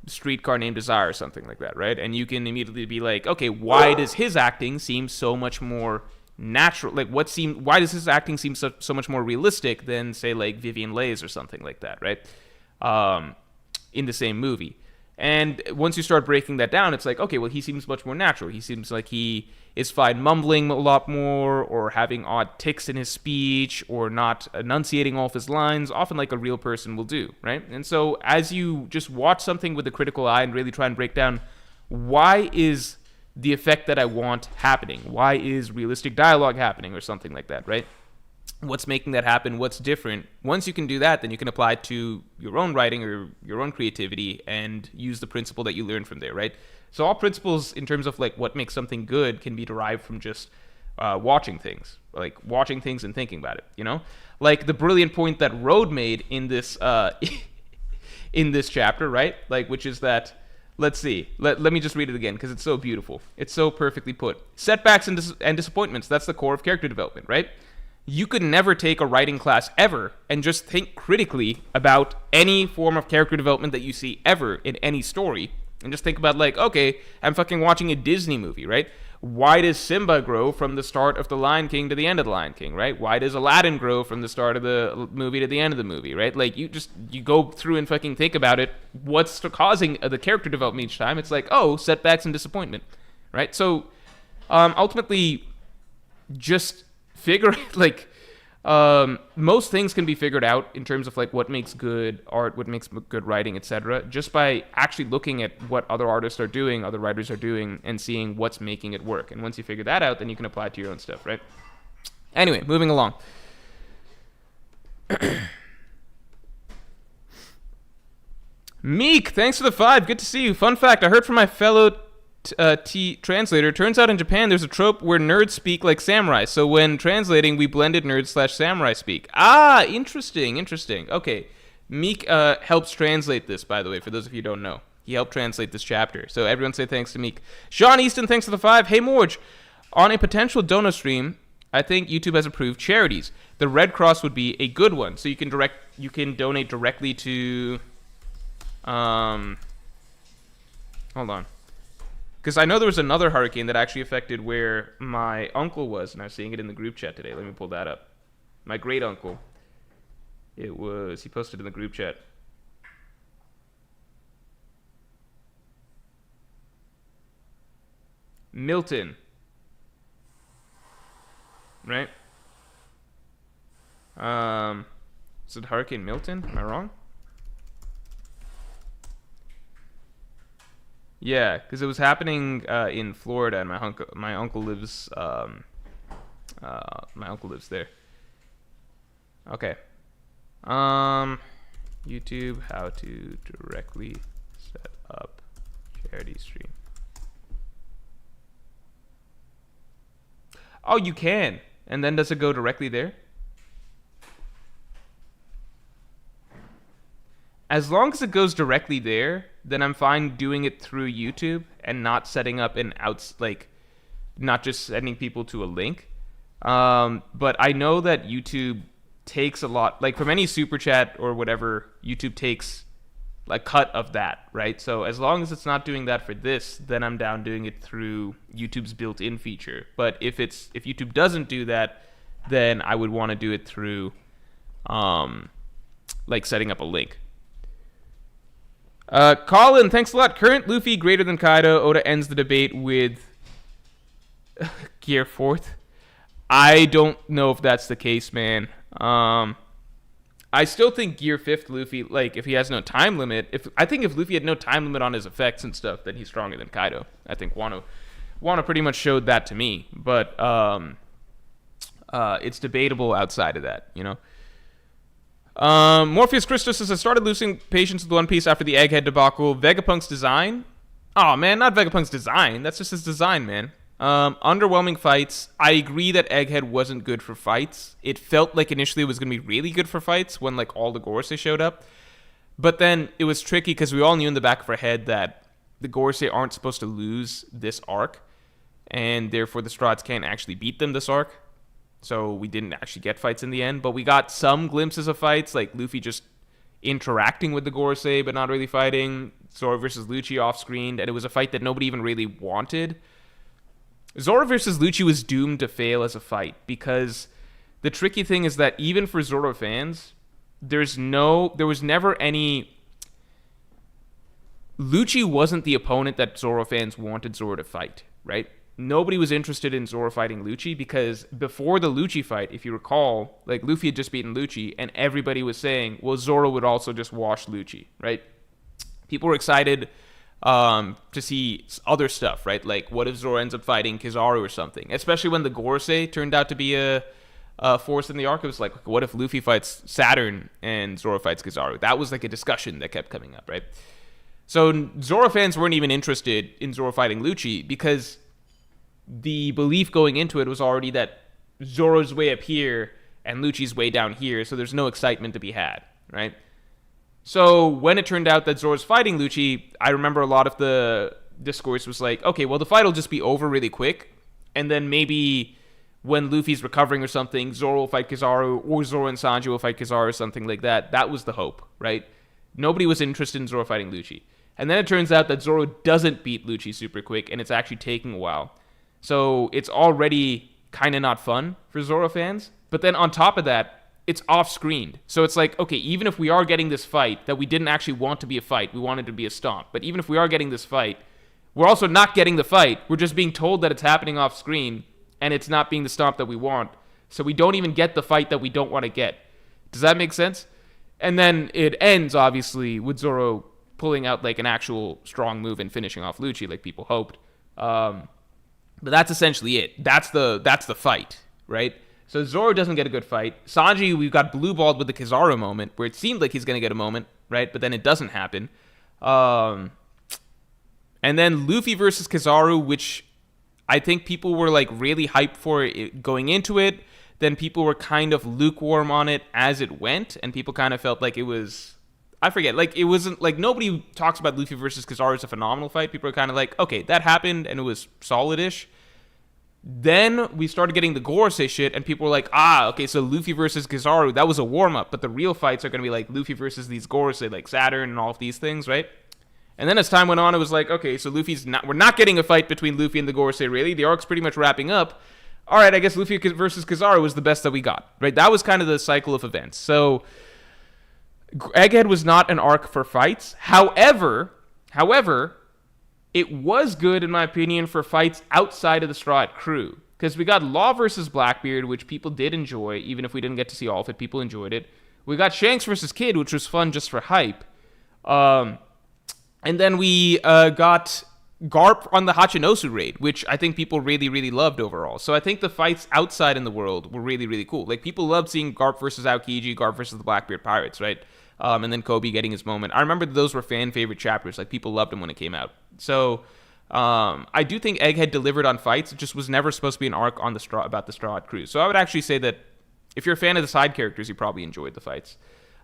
Speaker 1: Streetcar Named Desire or something like that, right? And you can immediately be like, okay, why does his acting seem so much more natural? Like, why does his acting seem so much more realistic than, say, like Vivian Leigh's or something like that, right? In the same movie. And once you start breaking that down, it's like, okay, well, he seems much more natural. He seems like he is fine mumbling a lot more, or having odd tics in his speech, or not enunciating all of his lines, often like a real person will do, right? And so as you just watch something with a critical eye and really try and break down, why is the effect that I want happening? Why is realistic dialogue happening, or something like that, right? What's making that happen? What's different? Once you can do that, then you can apply it to your own writing or your own creativity and use the principle that you learn from there, right? So all principles in terms of like what makes something good can be derived from just watching things, like watching things and thinking about it, you know? Like the brilliant point that Road made in this in this chapter, right? Like, which is that, let's see, let me just read it again because it's so beautiful. It's so perfectly put. Setbacks and disappointments, that's the core of character development, right? You could never take a writing class ever and just think critically about any form of character development that you see ever in any story. And just think about, like, okay, I'm fucking watching a Disney movie, right? Why does Simba grow from the start of The Lion King to the end of The Lion King, right? Why does Aladdin grow from the start of the movie to the end of the movie, right? Like, you go through and fucking think about it. What's causing the character development each time? It's like, oh, setbacks and disappointment, right? So, ultimately, just figure like most things can be figured out in terms of like what makes good art, what makes good writing, etc., just by actually looking at what other artists are doing, other writers are doing, and seeing what's making it work. And once you figure that out, then you can apply it to your own stuff, right? Anyway, moving along. Meek, thanks for the 5. Good to see you. Fun fact, I heard from my fellow translator. Turns out in Japan there's a trope where nerds speak like samurai. So when translating, we blended nerd/samurai speak. Ah, interesting. Okay. Meek helps translate this, by the way, for those of you who don't know. He helped translate this chapter. So everyone say thanks to Meek. Sean Easton, thanks for the 5. Hey, Morj. On a potential dono stream, I think YouTube has approved charities. The Red Cross would be a good one. So you can donate directly to hold on. Because I know there was another hurricane that actually affected where my uncle was, and I was seeing it in the group chat today. Let me pull that up. My great uncle. He posted in the group chat. Milton. Right? Is it Hurricane Milton? Am I wrong? Yeah, because it was happening in Florida, and my uncle lives there. Okay. YouTube, how to directly set up charity stream. Oh, you can. And then does it go directly there? As long as it goes directly there, then I'm fine doing it through YouTube and not setting up not just sending people to a link. But I know that YouTube takes a lot, like from any super chat or whatever, YouTube takes a cut of that, right? So as long as it's not doing that for this, then I'm down doing it through YouTube's built-in feature. But if YouTube doesn't do that, then I would want to do it through setting up a link. Colin, thanks a lot. Current Luffy greater than Kaido. Oda ends the debate with Gear 4th. I don't know if that's the case, man. I still think Gear 5th Luffy, like, if he has no time limit, I think if Luffy had no time limit on his effects and stuff, then he's stronger than Kaido. I think Wano pretty much showed that to me. But it's debatable outside of that, you know? Morpheus Christus says, I started losing patience with One Piece after the Egghead debacle. Vegapunk's design? Oh, man, not Vegapunk's design. That's just his design, man. Underwhelming fights. I agree that Egghead wasn't good for fights. It felt like initially it was going to be really good for fights when, like, all the Gorosei showed up. But then it was tricky because we all knew in the back of our head that the Gorosei aren't supposed to lose this arc, and therefore the Strahds can't actually beat them this arc. So we didn't actually get fights in the end, but we got some glimpses of fights, like Luffy just interacting with the Gorosei but not really fighting. Zoro versus Lucci off-screen, and it was a fight that nobody even really wanted. Zoro versus Lucci was doomed to fail as a fight because the tricky thing is that even for Zoro fans, there was never any... Lucci wasn't the opponent that Zoro fans wanted Zoro to fight, right? Nobody was interested in Zoro fighting Lucci because before the Lucci fight, if you recall, like Luffy had just beaten Lucci and everybody was saying, well, Zoro would also just wash Lucci, right? People were excited to see other stuff, right? Like, what if Zoro ends up fighting Kizaru or something? Especially when the Gorosei turned out to be a force in the arc. It was like, what if Luffy fights Saturn and Zoro fights Kizaru? That was like a discussion that kept coming up, right? So Zoro fans weren't even interested in Zoro fighting Lucci because the belief going into it was already that Zoro's way up here and Lucci's way down here, so there's no excitement to be had, right? So when it turned out that Zoro's fighting Lucci, I remember a lot of the discourse was like, okay, well, the fight will just be over really quick, and then maybe when Luffy's recovering or something, Zoro will fight Kizaru, or Zoro and Sanji will fight Kizaru or something like that. That was the hope, right? Nobody was interested in Zoro fighting Lucci. And then it turns out that Zoro doesn't beat Lucci super quick, and it's actually taking a while. So it's already kind of not fun for Zoro fans. But then on top of that, it's off-screened. So it's like, okay, even if we are getting this fight that we didn't actually want to be a fight, we wanted to be a stomp. But even if we are getting this fight, we're also not getting the fight. We're just being told that it's happening off-screen, and it's not being the stomp that we want. So we don't even get the fight that we don't want to get. Does that make sense? And then it ends, obviously, with Zoro pulling out like an actual strong move and finishing off Lucci like people hoped. But that's essentially it. That's the fight, right? So Zoro doesn't get a good fight. Sanji, we've got blue balled with the Kizaru moment, where it seemed like he's going to get a moment, right? But then it doesn't happen. And then Luffy versus Kizaru, which I think people were like really hyped for it going into it. Then people were kind of lukewarm on it as it went, and people kind of felt like it was... I forget, like, it wasn't, like, nobody talks about Luffy versus Kizaru as a phenomenal fight. People are kind of like, okay, that happened, and it was solid-ish. Then we started getting the Gorosei shit, and people were like, okay, so Luffy versus Kizaru, that was a warm-up, but the real fights are going to be, like, Luffy versus these Gorosei, like Saturn and all of these things, right? And then as time went on, it was like, okay, so we're not getting a fight between Luffy and the Gorosei, really. The arc's pretty much wrapping up. All right, I guess Luffy versus Kizaru was the best that we got, right? That was kind of the cycle of events. So Egghead was not an arc for fights. However, it was good, in my opinion, for fights outside of the Straw Hat crew. Because we got Law versus Blackbeard, which people did enjoy, even if we didn't get to see all of it. People enjoyed it. We got Shanks versus Kid, which was fun just for hype. And then we got Garp on the Hachinosu raid, which I think people really, really loved overall. So I think the fights outside in the world were really, really cool. Like, people loved seeing Garp versus Aokiji, Garp versus the Blackbeard Pirates, right? And then Kobe getting his moment. I remember those were fan favorite chapters. Like, people loved them when it came out. So I do think Egghead delivered on fights. It just was never supposed to be an arc on about the Straw Hat crew. So I would actually say that if you're a fan of the side characters, you probably enjoyed the fights.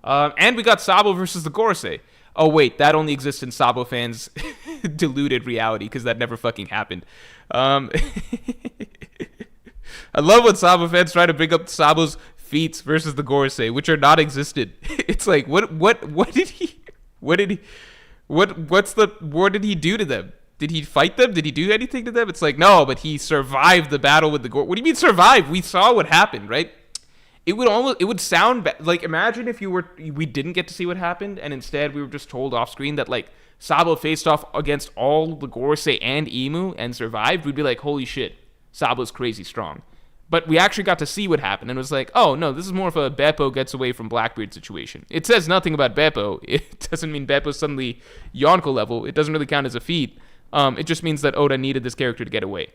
Speaker 1: And we got Sabo versus the Gorosei. Oh, wait, that only exists in Sabo fans' deluded reality, because that never fucking happened. I love when Sabo fans try to bring up Sabo's feats versus the Gorosei, which are not existed. It's like, what did he do to them? Did he fight them? Did he do anything to them? It's like, no, but he survived the battle with the Gorosei. What do you mean survive? We saw what happened, right? It would sound like, imagine if we didn't get to see what happened, and instead we were just told off screen that like Sabo faced off against all the Gorosei and Imu and survived. We'd be like, holy shit, Sabo's crazy strong. But we actually got to see what happened, and it was like, oh no, this is more of a Beppo gets away from Blackbeard situation. It says nothing about Beppo. It doesn't mean Beppo's suddenly Yonko level. It doesn't really count as a feat. It just means that Oda needed this character to get away.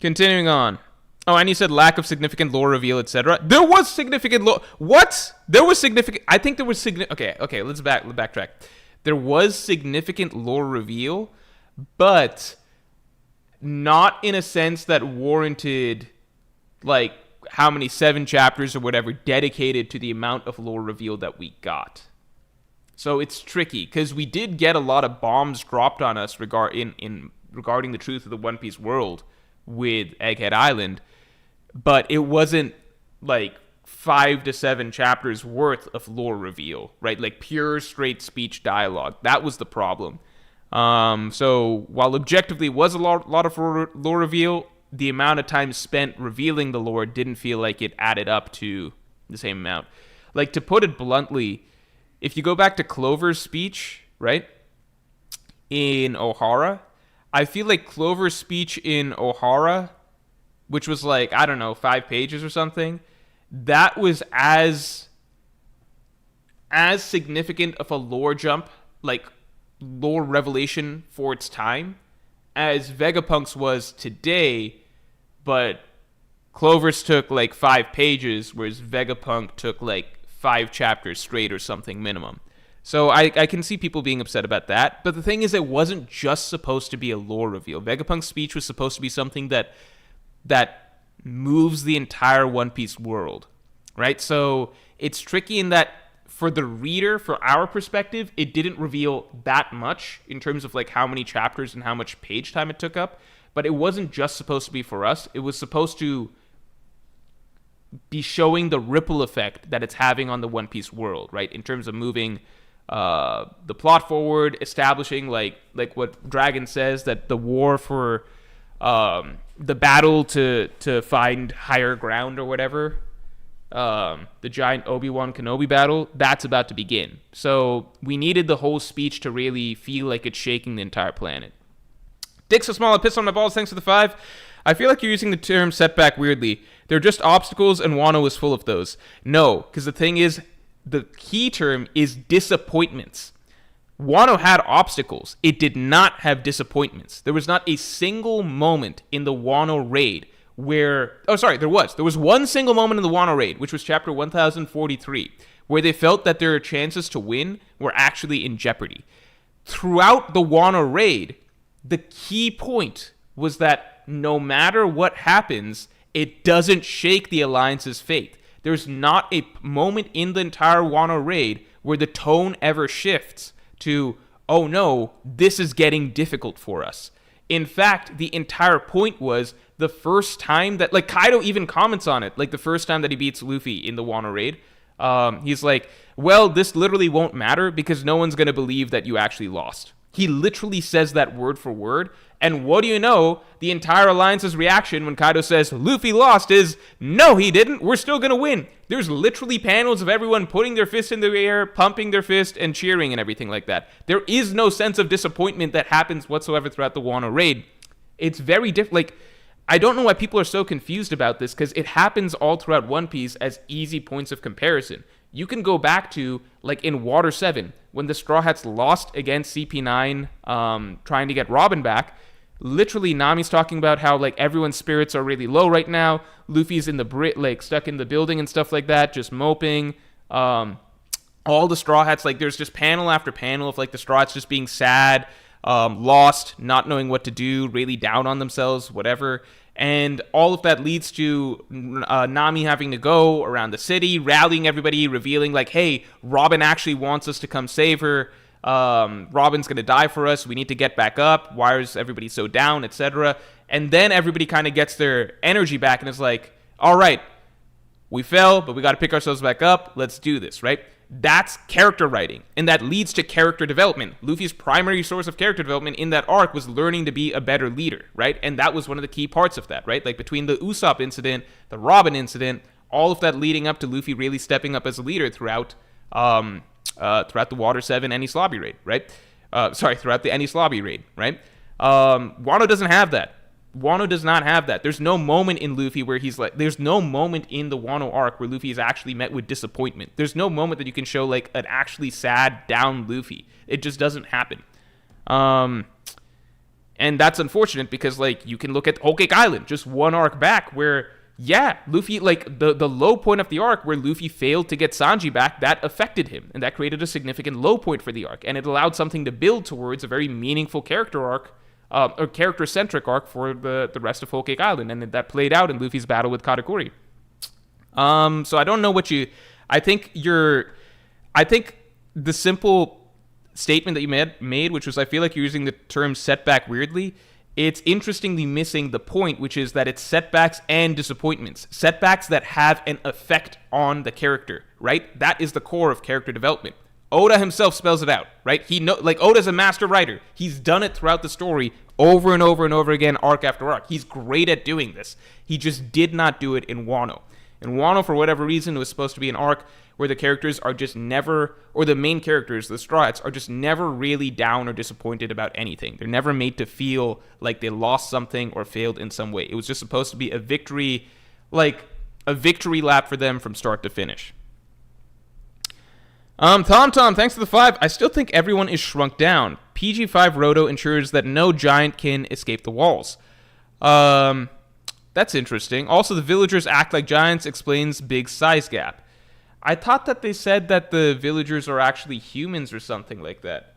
Speaker 1: Continuing on. Oh, and you said lack of significant lore reveal, etc. There was significant lore. What? There was significant. I think there was significant. Okay. Let's backtrack. There was significant lore reveal, but not in a sense that warranted, like, how many 7 chapters or whatever dedicated to the amount of lore reveal that we got. So it's tricky because we did get a lot of bombs dropped on us regarding the truth of the One Piece world with Egghead Island, but it wasn't like 5 to 7 chapters worth of lore reveal, right? Like pure straight speech dialogue. That was the problem. So while objectively was a lot of lore reveal, the amount of time spent revealing the lore didn't feel like it added up to the same amount. Like, to put it bluntly, if you go back to Clover's speech, right, in Ohara, I feel like Clover's speech in Ohara, which was like, I don't know, 5 pages or something, that was as significant of a lore jump, like lore revelation for its time, as Vegapunk's was today, but Clover's took like 5 pages, whereas Vegapunk took like 5 chapters straight or something minimum. So I can see people being upset about that, but the thing is, it wasn't just supposed to be a lore reveal. Vegapunk's speech was supposed to be something that moves the entire One Piece world, right? So it's tricky in that for the reader, for our perspective, it didn't reveal that much in terms of like how many chapters and how much page time it took up, but it wasn't just supposed to be for us. It was supposed to be showing the ripple effect that it's having on the One Piece world, right? In terms of moving the plot forward, establishing like what Dragon says, that the war for the battle to find higher ground or whatever, the giant Obi-Wan Kenobi battle, that's about to begin. So we needed the whole speech to really feel like it's shaking the entire planet. Dick so small, I pissed on my balls, thanks for the 5. I feel like you're using the term setback weirdly. They're just obstacles, and Wano is full of those. No, because the thing is, the key term is disappointments. Wano had obstacles. It did not have disappointments. There was not a single moment in the Wano raid where... Oh, sorry, there was. There was one single moment in the Wano raid, which was chapter 1043, where they felt that their chances to win were actually in jeopardy. Throughout the Wano raid, the key point was that no matter what happens, it doesn't shake the Alliance's fate. There's not a moment in the entire Wano raid where the tone ever shifts to, oh no, this is getting difficult for us. In fact, the entire point was the first time that, like, Kaido even comments on it, like the first time that he beats Luffy in the Wano raid, he's like, well, this literally won't matter because no one's going to believe that you actually lost. He literally says that word for word. And what do you know? The entire Alliance's reaction when Kaido says, Luffy lost, is, no, he didn't. We're still going to win. There's literally panels of everyone putting their fist in the air, pumping their fist, and cheering and everything like that. There is no sense of disappointment that happens whatsoever throughout the Wano raid. It's very different. Like, I don't know why people are so confused about this, because it happens all throughout One Piece as easy points of comparison. You can go back to, like, in Water 7, when the Straw Hats lost against CP9 trying to get Robin back. Literally, Nami's talking about how, like, everyone's spirits are really low right now. Luffy's in the like, stuck in the building and stuff like that, just moping. All the Straw Hats, like, there's just panel after panel of, like, the Straw Hats just being sad, lost, not knowing what to do, really down on themselves, whatever. And all of that leads to Nami having to go around the city, rallying everybody, revealing, like, hey, Robin actually wants us to come save her. Robin's going to die for us. We need to get back up. Why is everybody so down, etc.? And then everybody kind of gets their energy back and is like, all right, we fell, but we got to pick ourselves back up. Let's do this, right? That's character writing, and that leads to character development. Luffy's primary source of character development in that arc was learning to be a better leader, right? And that was one of the key parts of that, right? Like, between the Usopp incident, the Robin incident, all of that leading up to Luffy really stepping up as a leader throughout the Water 7 Enies Lobby raid, right? Throughout the Enies Lobby raid, right? Wano doesn't have that. Wano does not have that. There's no moment in Luffy where he's like, there's no moment in the Wano arc where Luffy is actually met with disappointment. There's no moment that you can show, like, an actually sad, down Luffy. It just doesn't happen. And that's unfortunate because, like, you can look at Whole Cake Island, just one arc back where, yeah, Luffy, like, the low point of the arc where Luffy failed to get Sanji back, that affected him. And that created a significant low point for the arc. And it allowed something to build towards a very meaningful character arc, or character-centric arc for the rest of Whole Cake Island. And that played out in Luffy's battle with Katakuri. So I don't know what you... I think the simple statement that you made, which was, I feel like you're using the term setback weirdly, it's interestingly missing the point, which is that it's setbacks and disappointments. Setbacks that have an effect on the character, right? That is the core of character development. Oda himself spells it out, right? Oda's a master writer. He's done it throughout the story over and over and over again, arc after arc. He's great at doing this. He just did not do it in Wano. In Wano, for whatever reason, it was supposed to be an arc where the characters are just never, or the main characters, the Straw Hats, are just never really down or disappointed about anything. They're never made to feel like they lost something or failed in some way. It was just supposed to be a victory, like a victory lap for them from start to finish. Tom, thanks for the 5. I still think everyone is shrunk down. PG-5 Roto ensures that no giant can escape the walls. That's interesting. Also, the villagers act like giants explains big size gap. I thought that they said that the villagers are actually humans or something like that.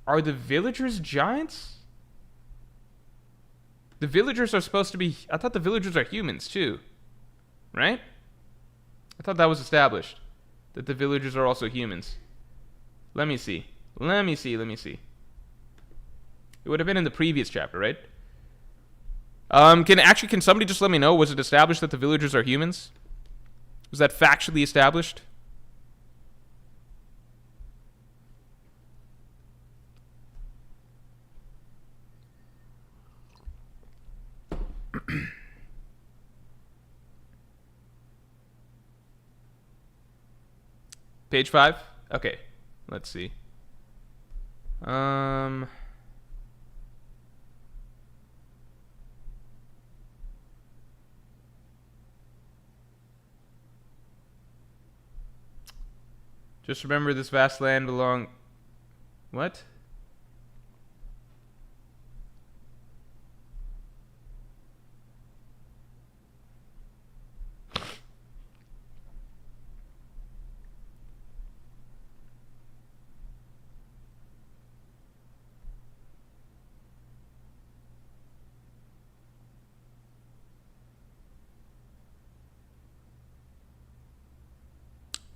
Speaker 1: Are the villagers giants? The villagers are supposed to be... I thought the villagers are humans too. Right? I thought that was established. That the villagers are also humans. Let me see. It would have been in the previous chapter, right? Can somebody just let me know? Was it established that the villagers are humans? Was that factually established? Page 5? Okay. Let's see. Just remember this vast land belong... What?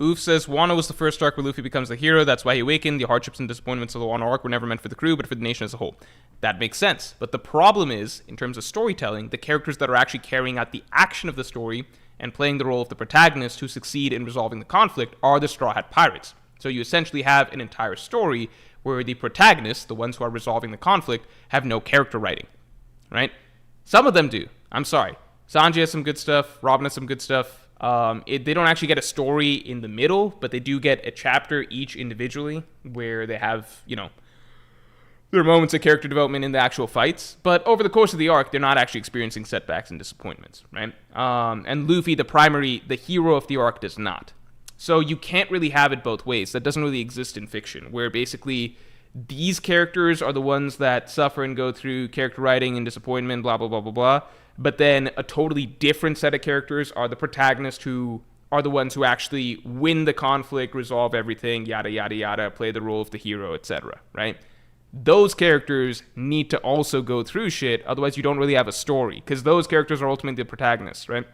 Speaker 1: Oof says, Wano was the first arc where Luffy becomes the hero. That's why he awakened. The hardships and disappointments of the Wano arc were never meant for the crew, but for the nation as a whole. That makes sense. But the problem is, in terms of storytelling, the characters that are actually carrying out the action of the story and playing the role of the protagonist who succeed in resolving the conflict are the Straw Hat Pirates. So you essentially have an entire story where the protagonists, the ones who are resolving the conflict, have no character writing. Right? Some of them do. I'm sorry. Sanji has some good stuff. Robin has some good stuff. They don't actually get a story in the middle, but they do get a chapter each individually where they have, their moments of character development in the actual fights. But over the course of the arc, they're not actually experiencing setbacks and disappointments, right? And Luffy, the hero of the arc, does not. So you can't really have it both ways. That doesn't really exist in fiction, where basically these characters are the ones that suffer and go through character writing and disappointment, blah, blah, blah, blah, blah. But then a totally different set of characters are the protagonists, who are the ones who actually win the conflict, resolve everything, yada, yada, yada, play the role of the hero, etc., right? Those characters need to also go through shit, otherwise you don't really have a story, because those characters are ultimately the protagonists, right?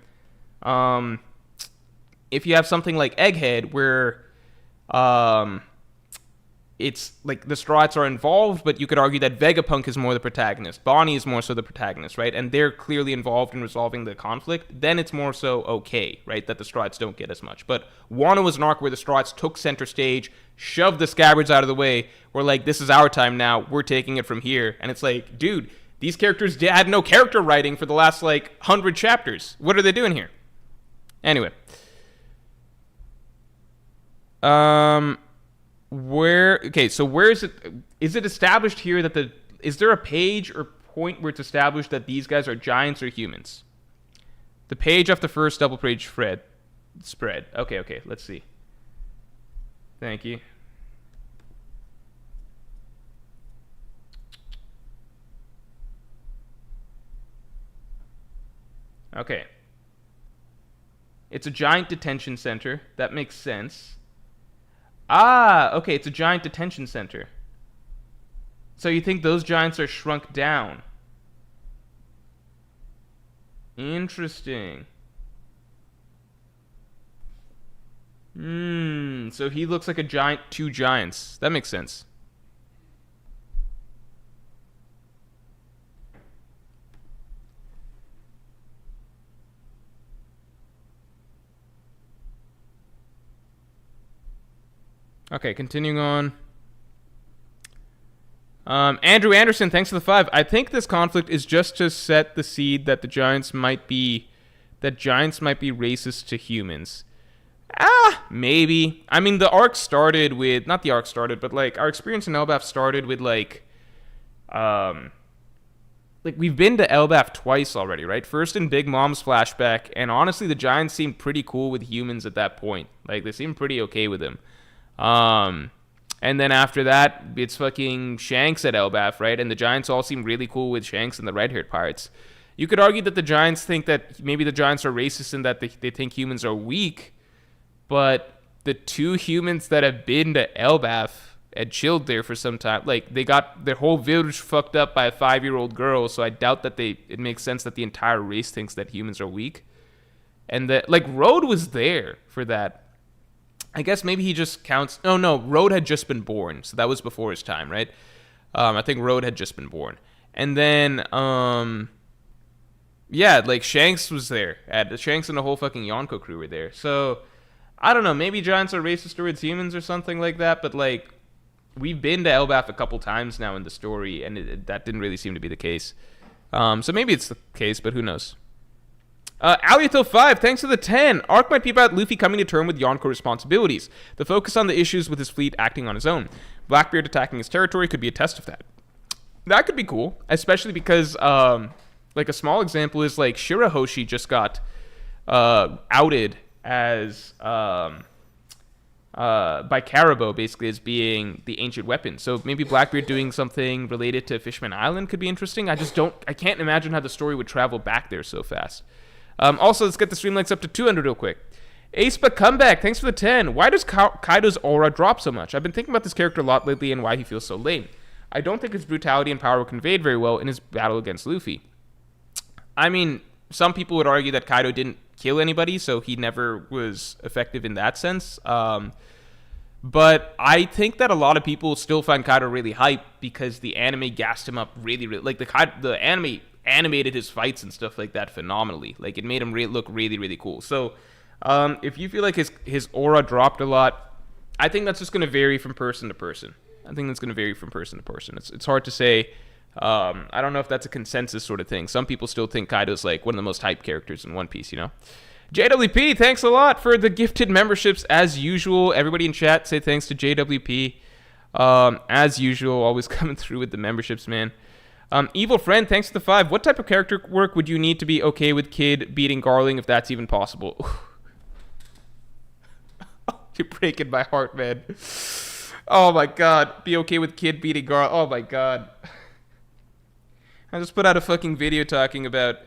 Speaker 1: If you have something like Egghead, where it's like the Straw Hats are involved, but you could argue that Vegapunk is more the protagonist. Bonnie is more so the protagonist, right? And they're clearly involved in resolving the conflict. Then it's more so okay, right, that the Straw Hats don't get as much. But Wano was an arc where the Straw Hats took center stage, shoved the Scabbards out of the way. We're like, this is our time now. We're taking it from here. And it's like, dude, these characters had no character writing for the last, 100 chapters. What are they doing here? Anyway. Where is it? Is it established here that is there a page or point where it's established that these guys are giants or humans? The page off the first double page spread. Okay, let's see. Thank you. Okay. It's a giant detention center. That makes sense. Ah, okay, it's a giant detention center. So you think those giants are shrunk down? Interesting. So he looks like a giant, two giants. That makes sense. Okay, continuing on. Andrew Anderson, thanks for the 5. I think this conflict is just to set the seed that the giants might be racist to humans. Maybe. I mean, the arc started with, not the arc started, but like our experience in Elbaf started with like we've been to Elbaf twice already, right? First in Big Mom's flashback, and honestly, the giants seemed pretty cool with humans at that point. Like they seemed pretty okay with him. And then after that, it's fucking Shanks at Elbaf, right? And the giants all seem really cool with Shanks and the red-haired pirates. You could argue that the giants think that maybe the giants are racist and that they think humans are weak, but the two humans that have been to Elbaf and chilled there for some time, like they got their whole village fucked up by a 5-year-old girl, so I doubt that it makes sense that the entire race thinks that humans are weak. And that, like, Road was there for that. I guess maybe he just counts. Oh, no, Road had just been born, so that was before his time, right? I think Road had just been born. And then, yeah, like, Shanks was there. Shanks and the whole fucking Yonko crew were there. So, I don't know, maybe giants are racist towards humans or something like that, but, like, we've been to Elbaf a couple times now in the story, and that didn't really seem to be the case. So maybe it's the case, but who knows? Aliato5, thanks for the 10. Arc might be about Luffy coming to terms with Yonko responsibilities. The focus on the issues with his fleet acting on his own. Blackbeard attacking his territory could be a test of that. That could be cool, especially because, like, a small example is, like, Shirahoshi just got outed as, by Caribou, basically, as being the ancient weapon. So maybe Blackbeard doing something related to Fishman Island could be interesting. I can't imagine how the story would travel back there so fast. Also, let's get the stream likes up to 200 real quick. Aespa Comeback, thanks for the 10. Why does Kaido's aura drop so much? I've been thinking about this character a lot lately and why he feels so lame. I don't think his brutality and power were conveyed very well in his battle against Luffy. I mean, some people would argue that Kaido didn't kill anybody, so he never was effective in that sense. But I think that a lot of people still find Kaido really hype because the anime gassed him up really, really. Like, the anime animated his fights and stuff like that phenomenally. Like, it made him look really, really cool. So, if you feel like his aura dropped a lot, I think that's just going to vary from person to person. It's hard to say. I don't know if that's a consensus sort of thing. Some people still think Kaido's like one of the most hyped characters in One Piece, you know? JWP, thanks a lot for the gifted memberships as usual. Everybody in chat say thanks to JWP. As usual, always coming through with the memberships, man. Evil Friend, thanks to the 5. What type of character work would you need to be okay with Kid beating Garling if that's even possible? You're breaking my heart, man. Oh my god. Be okay with Kid beating Garling. Oh my god. I just put out a fucking video talking about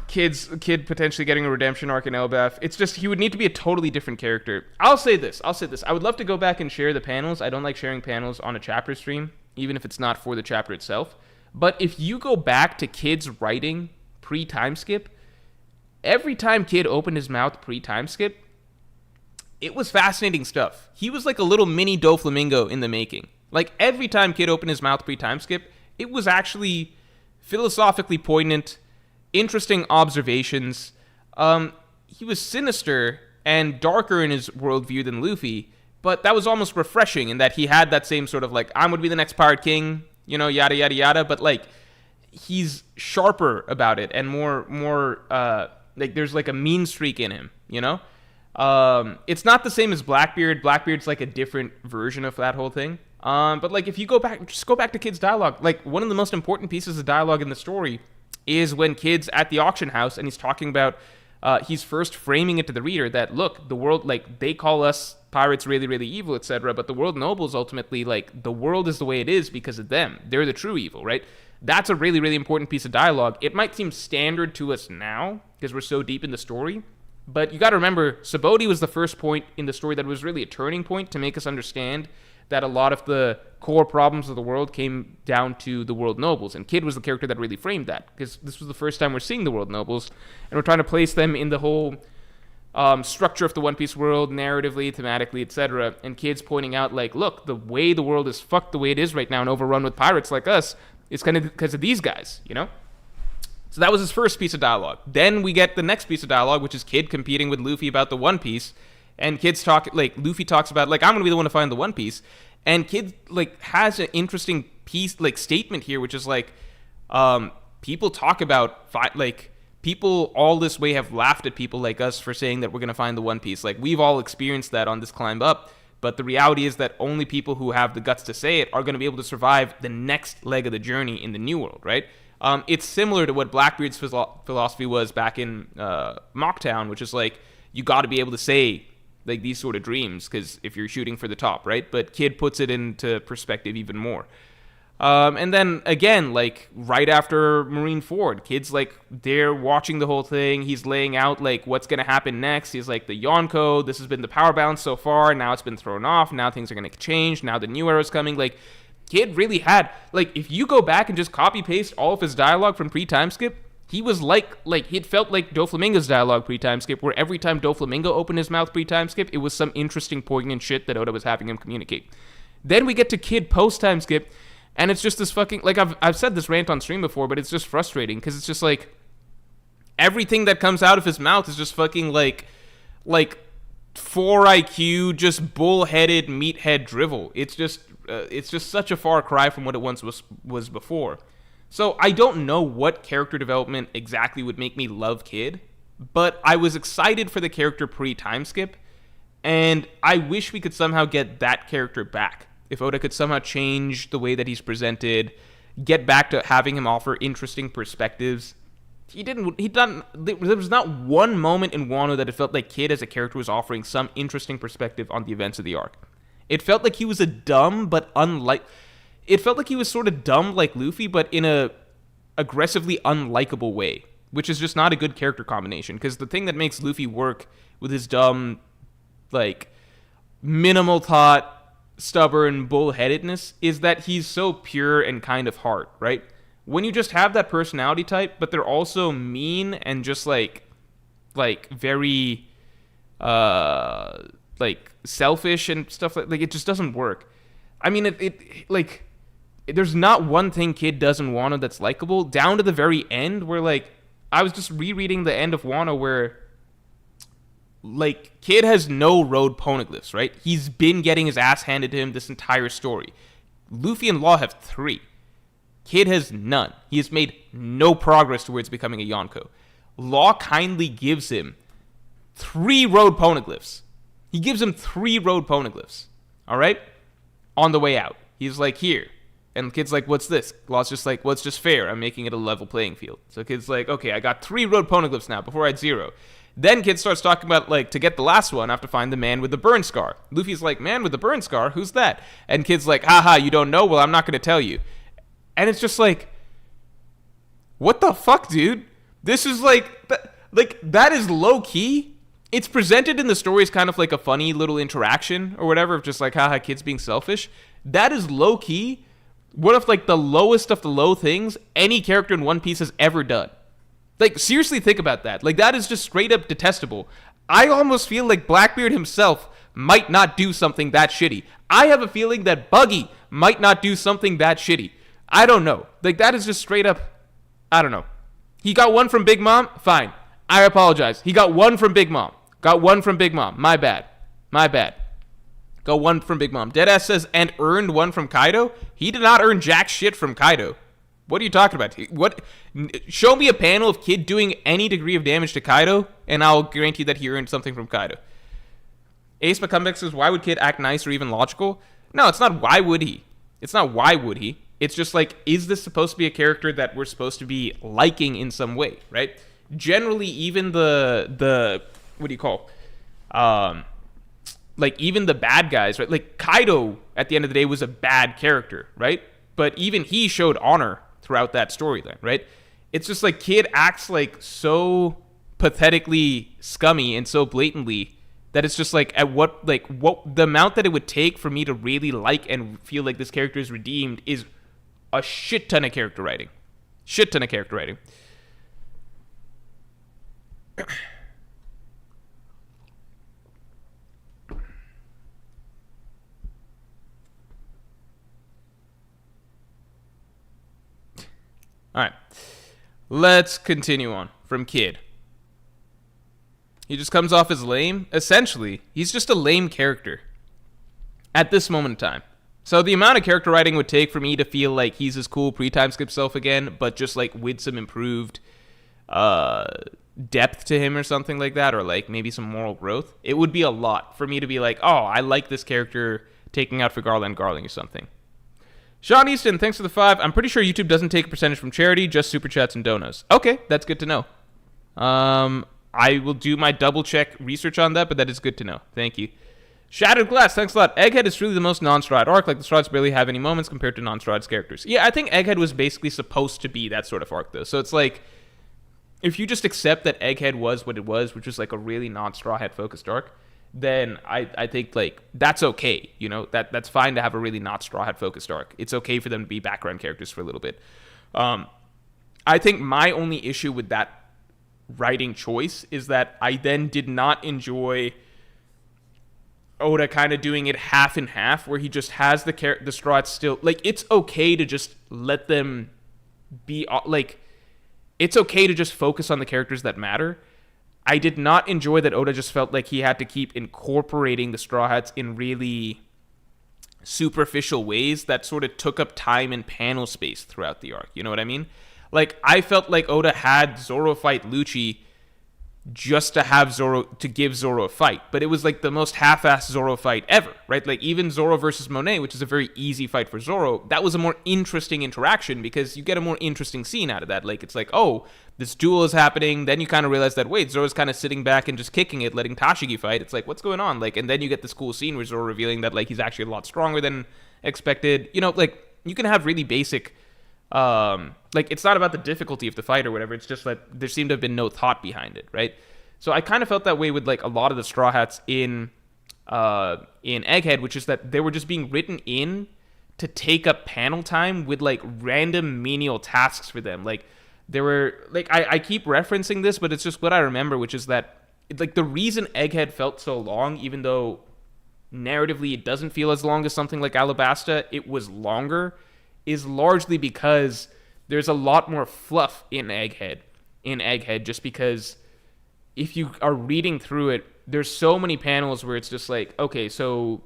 Speaker 1: Kid potentially getting a redemption arc in Elbaf. It's just, he would need to be a totally different character. I'll say this. I would love to go back and share the panels. I don't like sharing panels on a chapter stream, even if it's not for the chapter itself. But if you go back to Kid's writing pre-time skip, every time Kid opened his mouth pre-time skip, it was fascinating stuff. He was like a little mini Doflamingo in the making. Like, every time Kid opened his mouth pre-time skip, it was actually philosophically poignant, interesting observations. He was sinister and darker in his worldview than Luffy, but that was almost refreshing in that he had that same sort of like, I'm going to be the next pirate king, you know, yada, yada, yada, but like, he's sharper about it and more like there's like a mean streak in him, you know? It's not the same as Blackbeard. Blackbeard's like a different version of that whole thing. But like, if you go back to Kid's dialogue, like one of the most important pieces of dialogue in the story is when Kid's at the auction house and he's talking about, he's first framing it to the reader that, look, the world, like, they call us pirates really, really evil, etc., but the world nobles ultimately, like, the world is the way it is because of them. They're the true evil, right? That's a really, really important piece of dialogue. It might seem standard to us now because we're so deep in the story, but you got to remember, Sabaody was the first point in the story that was really a turning point to make us understand that a lot of the core problems of the world came down to the world nobles. And Kid was the character that really framed that, because this was the first time we're seeing the world nobles, and we're trying to place them in the whole structure of the One Piece world, narratively, thematically, etc. And Kid's pointing out, like, look, the way the world is fucked the way it is right now and overrun with pirates like us is kind of because of these guys, you know? So that was his first piece of dialogue. Then we get the next piece of dialogue, which is Kid competing with Luffy about the One Piece. And kids talk, like, Luffy talks about, like, I'm gonna be the one to find the One Piece. And kid, like, has an interesting piece, like, statement here, which is like, people talk about, like, people all this way have laughed at people like us for saying that we're gonna find the One Piece. Like, we've all experienced that on this climb up. But the reality is that only people who have the guts to say it are going to be able to survive the next leg of the journey in the New World, right? It's similar to what Blackbeard's philosophy was back in Mocktown, which is like, you got to be able to say like these sort of dreams, because if you're shooting for the top, right? But Kid puts it into perspective even more. And then again, like right after Marineford, Kid's like, they're watching the whole thing. He's laying out like what's going to happen next. He's like, the Yonko, this has been the power balance so far. Now it's been thrown off. Now things are going to change. Now the new era's coming. Like, Kid really had, like, if you go back and just copy paste all of his dialogue from pre-time skip, he was like it felt like Doflamingo's dialogue pre-time skip, where every time Doflamingo opened his mouth pre-time skip, it was some interesting, poignant shit that Oda was having him communicate. Then we get to Kid post-time skip, and it's just this fucking, like, I've said this rant on stream before, but it's just frustrating, because it's just like, everything that comes out of his mouth is just fucking, like 4 IQ, just bullheaded meathead drivel. It's just such a far cry from what it once was before. So I don't know what character development exactly would make me love Kid, but I was excited for the character pre-time skip, and I wish we could somehow get that character back. If Oda could somehow change the way that he's presented, get back to having him offer interesting perspectives. There was not one moment in Wano that it felt like Kid as a character was offering some interesting perspective on the events of the arc. It felt like he was it felt like he was sort of dumb like Luffy, but in a aggressively unlikable way, which is just not a good character combination, because the thing that makes Luffy work with his dumb, like, minimal thought, stubborn bullheadedness is that he's so pure and kind of hard, right? When you just have that personality type, but they're also mean and just like very like selfish and stuff, like it just doesn't work. I mean, it like, there's not one thing Kid does in Wano that's likable, down to the very end where, like, I was just rereading the end of Wano where, like, Kid has no road poneglyphs, right? He's been getting his ass handed to him this entire story. Luffy and Law have 3. Kid has none. He has made no progress towards becoming a Yonko. Law kindly gives him 3 road poneglyphs. He gives him 3 road poneglyphs. All right? On the way out. He's like, here. And Kid's like, what's this? Law's just like, well, it's just fair. I'm making it a level playing field. So Kid's like, okay, I got 3 road poneglyphs now. Before I had 0. Then Kid starts talking about, like, to get the last one, I have to find the man with the burn scar. Luffy's like, man with the burn scar? Who's that? And Kid's like, haha, you don't know? Well, I'm not going to tell you. And it's just like, what the fuck, dude? This is like, that is low key. It's presented in the story as kind of like a funny little interaction or whatever, of just like, haha, Kid's being selfish. That is low key. One of, like, the lowest of the low things any character in One Piece has ever done. Like, seriously think about that. Like, that is just straight up detestable. I almost feel like Blackbeard himself might not do something that shitty. I have a feeling that Buggy might not do something that shitty. I don't know. Like, that is just straight up, I don't know. He got 1 from Big Mom? Fine. I apologize. He got 1 from Big Mom. Got 1 from Big Mom. My bad. Got 1 from Big Mom. Deadass says, and earned 1 from Kaido? He did not earn jack shit from Kaido. What are you talking about? What? Show me a panel of Kid doing any degree of damage to Kaido, and I'll guarantee that he earned something from Kaido. Ace McComeback says, why would Kid act nice or even logical? No, it's not why would he. It's not why would he. It's just like, is this supposed to be a character that we're supposed to be liking in some way, right? Generally, even the what do you call? Like, even the bad guys, right? Like, Kaido, at the end of the day, was a bad character, right? But even he showed honor throughout that storyline, right? It's just like Kid acts like so pathetically scummy and so blatantly that it's just like, at what the amount that it would take for me to really like and feel like this character is redeemed is a shit ton of character writing. All right, let's continue on from Kid. He just comes off as lame. Essentially, he's just a lame character at this moment in time. So the amount of character writing would take for me to feel like he's his cool pre-time skip self again, but just like with some improved depth to him or something like that, or like maybe some moral growth, it would be a lot for me to be like, oh, I like this character taking out for Garland or something. Sean Easton, thanks for the 5. I'm pretty sure YouTube doesn't take a percentage from charity, just super chats and donos. Okay, that's good to know. I will do my double check research on that, but that is good to know. Thank you. Shattered Glass, thanks a lot. Egghead is truly the most non-Strahd arc. Like, the Strahds barely have any moments compared to non-Strahd's characters. Yeah, I think Egghead was basically supposed to be that sort of arc, though. So it's like, if you just accept that Egghead was what it was, which was like a really non-Straw Hat focused arc, then I think like that's okay. You know, that's fine to have a really not Straw Hat focused arc. It's okay for them to be background characters for a little bit. I think my only issue with that writing choice is that I then did not enjoy Oda kind of doing it half and half, where he just has the Straw Hats still, like, it's okay to just let them be, like, it's okay to just focus on the characters that matter. I did not enjoy that Oda just felt like he had to keep incorporating the Straw Hats in really superficial ways that sort of took up time and panel space throughout the arc. You know what I mean? Like, I felt like Oda had Zoro fight Lucci just to have Zoro, to give Zoro a fight. But it was like the most half-assed Zoro fight ever, right? Like, even Zoro versus Monet, which is a very easy fight for Zoro, that was a more interesting interaction because you get a more interesting scene out of that. Like, it's like, oh, this duel is happening. Then you kind of realize that, wait, Zoro's kind of sitting back and just kicking it, letting Tashigi fight. It's like, what's going on? Like, and then you get this cool scene where Zoro revealing that, like, he's actually a lot stronger than expected. You know, like, you can have really basic, like, it's not about the difficulty of the fight or whatever. It's just like there seemed to have been no thought behind it, right? So I kind of felt that way with, like, a lot of the Straw Hats in Egghead, which is that they were just being written in to take up panel time with, like, random menial tasks for them. Like, there were, like, I keep referencing this, but it's just what I remember, which is that, like, the reason Egghead felt so long, even though narratively it doesn't feel as long as something like Alabasta, it was longer, is largely because there's a lot more fluff in Egghead, just because if you are reading through it, there's so many panels where it's just like, okay, so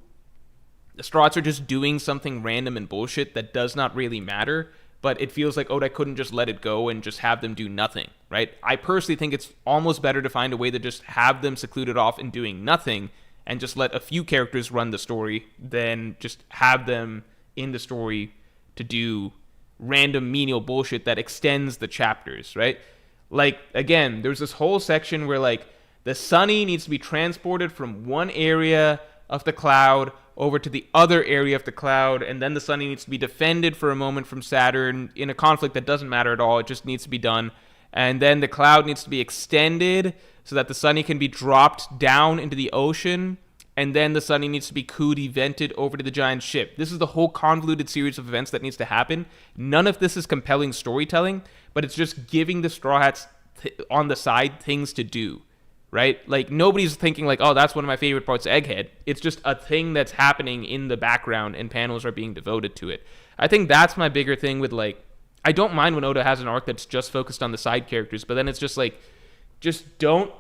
Speaker 1: the Straw Hats are just doing something random and bullshit that does not really matter, but it feels like Oda couldn't just let it go and just have them do nothing, right? I personally think it's almost better to find a way to just have them secluded off and doing nothing and just let a few characters run the story than just have them in the story to do random menial bullshit that extends the chapters, right? Like, again, there's this whole section where, like, the Sunny needs to be transported from one area of the cloud over to the other area of the cloud, and then the Sunny needs to be defended for a moment from Saturn in a conflict that doesn't matter at all. It just needs to be done. And then the cloud needs to be extended so that the Sunny can be dropped down into the ocean, and then the Sunny needs to be Cootie vented over to the giant ship. This is the whole convoluted series of events that needs to happen. None of this is compelling storytelling, but it's just giving the Straw Hats on the side things to do, right? Like, nobody's thinking like, oh, that's one of my favorite parts of Egghead. It's just a thing that's happening in the background and panels are being devoted to it. I think that's my bigger thing with, like, I don't mind when Oda has an arc that's just focused on the side characters, but then it's just like, just don't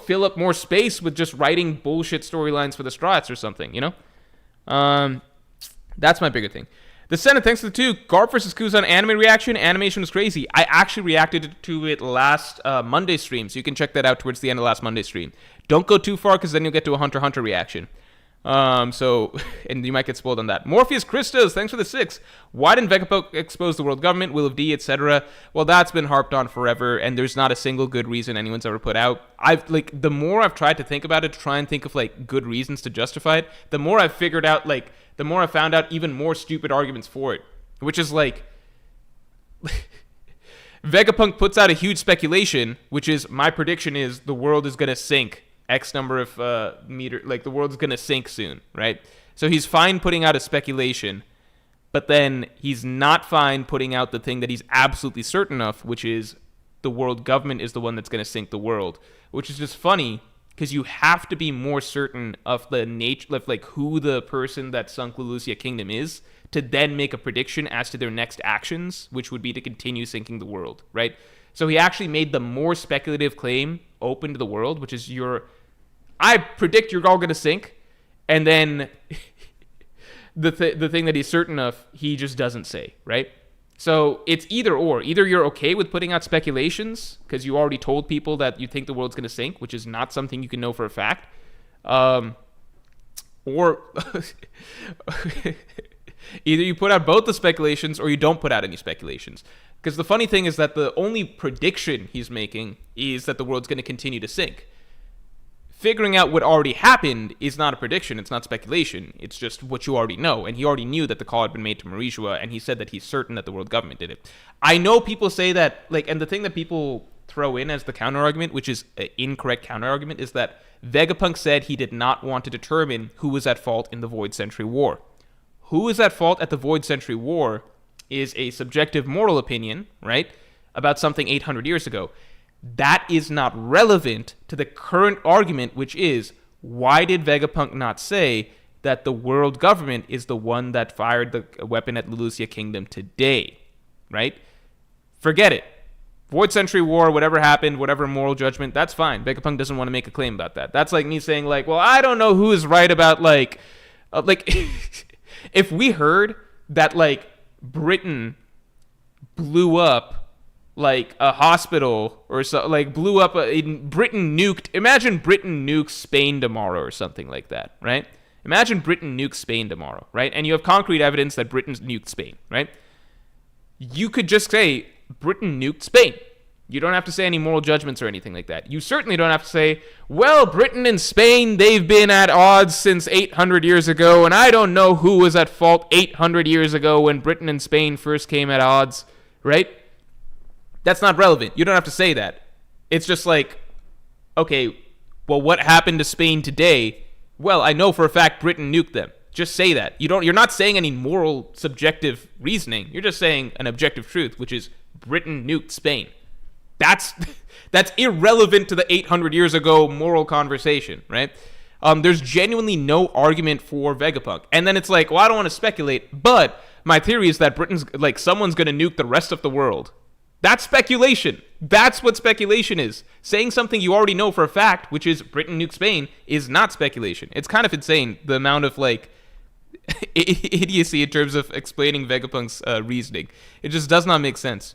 Speaker 1: fill up more space with just writing bullshit storylines for the Straw Hats or something, you know? That's my bigger thing. The Senate, thanks to the 2. Garp vs. Kuzan anime reaction. Animation was crazy. I actually reacted to it last Monday stream, so you can check that out towards the end of last Monday stream. Don't go too far, because then you'll get to a Hunter x Hunter reaction. And you might get spoiled on that. Morpheus Christos, thanks for the 6. Why didn't Vegapunk expose the world government, Will of D, etc.? Well, that's been harped on forever, and there's not a single good reason anyone's ever put out. The more I've tried to think about it, to try and think of, like, good reasons to justify it, the more I've figured out, like, the more I found out even more stupid arguments for it, which is like, Vegapunk puts out a huge speculation, which is, my prediction is the world is going to sink X number of meter, like, the world's going to sink soon, right? So he's fine putting out a speculation, but then he's not fine putting out the thing that he's absolutely certain of, which is the world government is the one that's going to sink the world, which is just funny, because you have to be more certain of the nature of, like, who the person that sunk Lulusia Kingdom is to then make a prediction as to their next actions, which would be to continue sinking the world, right? So he actually made the more speculative claim open to the world, which is I predict you're all going to sink. And then the thing that he's certain of, he just doesn't say, right? So it's either or. Either you're okay with putting out speculations because you already told people that you think the world's going to sink, which is not something you can know for a fact. Or either you put out both the speculations or you don't put out any speculations. Because the funny thing is that the only prediction he's making is that the world's going to continue to sink. Figuring out what already happened is not a prediction. It's not speculation. It's just what you already know. And he already knew that the call had been made to Morishua, and he said that he's certain that the world government did it. I know people say that, like, and the thing that people throw in as the counter-argument, which is an incorrect counter-argument, is that Vegapunk said he did not want to determine who was at fault in the Void Century War. Who is at fault at the Void Century War is a subjective moral opinion, right, about something 800 years ago. That is not relevant to the current argument, which is, why did Vegapunk not say that the world government is the one that fired the weapon at Lulusia Kingdom today, right? Forget it. Void Century War, whatever happened, whatever moral judgment, that's fine. Vegapunk doesn't want to make a claim about that. That's like me saying, like, well, I don't know who is right about, like if we heard that, like, Britain blew up like a hospital or so, like blew up Britain nuked. Imagine Britain nukes Spain tomorrow or something like that, right? Imagine Britain nukes Spain tomorrow, right? And you have concrete evidence that Britain's nuked Spain, right? You could just say Britain nuked Spain. You don't have to say any moral judgments or anything like that. You certainly don't have to say, well, Britain and Spain, they've been at odds since 800 years ago, and I don't know who was at fault 800 years ago when Britain and Spain first came at odds, right? That's not relevant. You don't have to say that. It's just like, okay, well, what happened to Spain today? Well, I know for a fact Britain nuked them. Just say that. You're not saying any moral subjective reasoning. You're just saying an objective truth, which is Britain nuked Spain. That's irrelevant to the 800 years ago moral conversation, right? There's genuinely no argument for Vegapunk. And then it's like, well, I don't want to speculate, but my theory is that someone's going to nuke the rest of the world. That's speculation. That's what speculation is. Saying something you already know for a fact, which is Britain nuked Spain, is not speculation. It's kind of insane, the amount of, like, idiocy in terms of explaining Vegapunk's reasoning. It just does not make sense.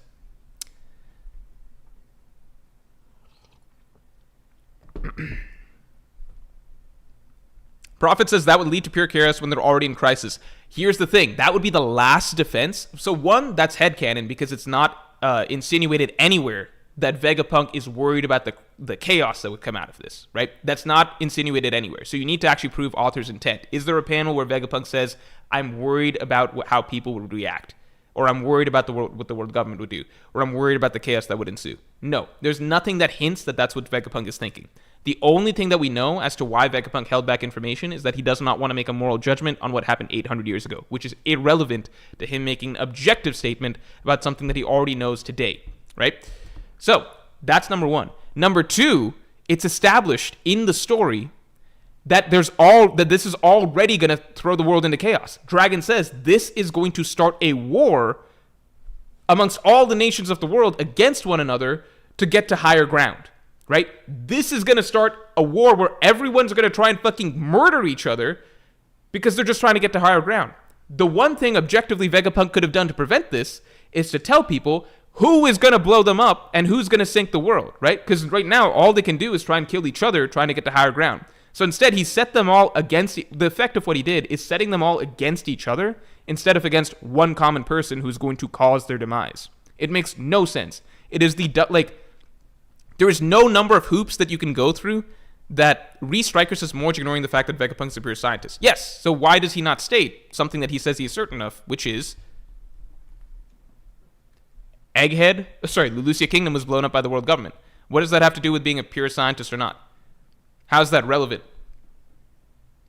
Speaker 1: Prophet says that would lead to pure chaos when they're already in crisis. Here's the thing. That would be the last defense. So one, that's headcanon because it's not insinuated anywhere that Vegapunk is worried about the chaos that would come out of this, right? That's not insinuated anywhere. So you need to actually prove author's intent. Is there a panel where Vegapunk says, I'm worried about how people would react? Or I'm worried about what the world government would do? Or I'm worried about the chaos that would ensue? No. There's nothing that hints that that's what Vegapunk is thinking. The only thing that we know as to why Vegapunk held back information is that he does not want to make a moral judgment on what happened 800 years ago, which is irrelevant to him making an objective statement about something that he already knows today, right? So that's number one. Number two, it's established in the story that this is already going to throw the world into chaos. Dragon says this is going to start a war amongst all the nations of the world against one another to get to higher ground. Right? This is going to start a war where everyone's going to try and fucking murder each other because they're just trying to get to higher ground. The one thing objectively Vegapunk could have done to prevent this is to tell people who is going to blow them up and who's going to sink the world, right? Because right now, all they can do is try and kill each other trying to get to higher ground. So instead, he set them all against... The effect of what he did is setting them all against each other instead of against one common person who's going to cause their demise. It makes no sense. It is there is no number of hoops that you can go through that Restrikers is Morj ignoring the fact that Vegapunk's a pure scientist. Yes, so why does he not state something that he says he's certain of, which is Lulusia Kingdom was blown up by the world government. What does that have to do with being a pure scientist or not? How is that relevant?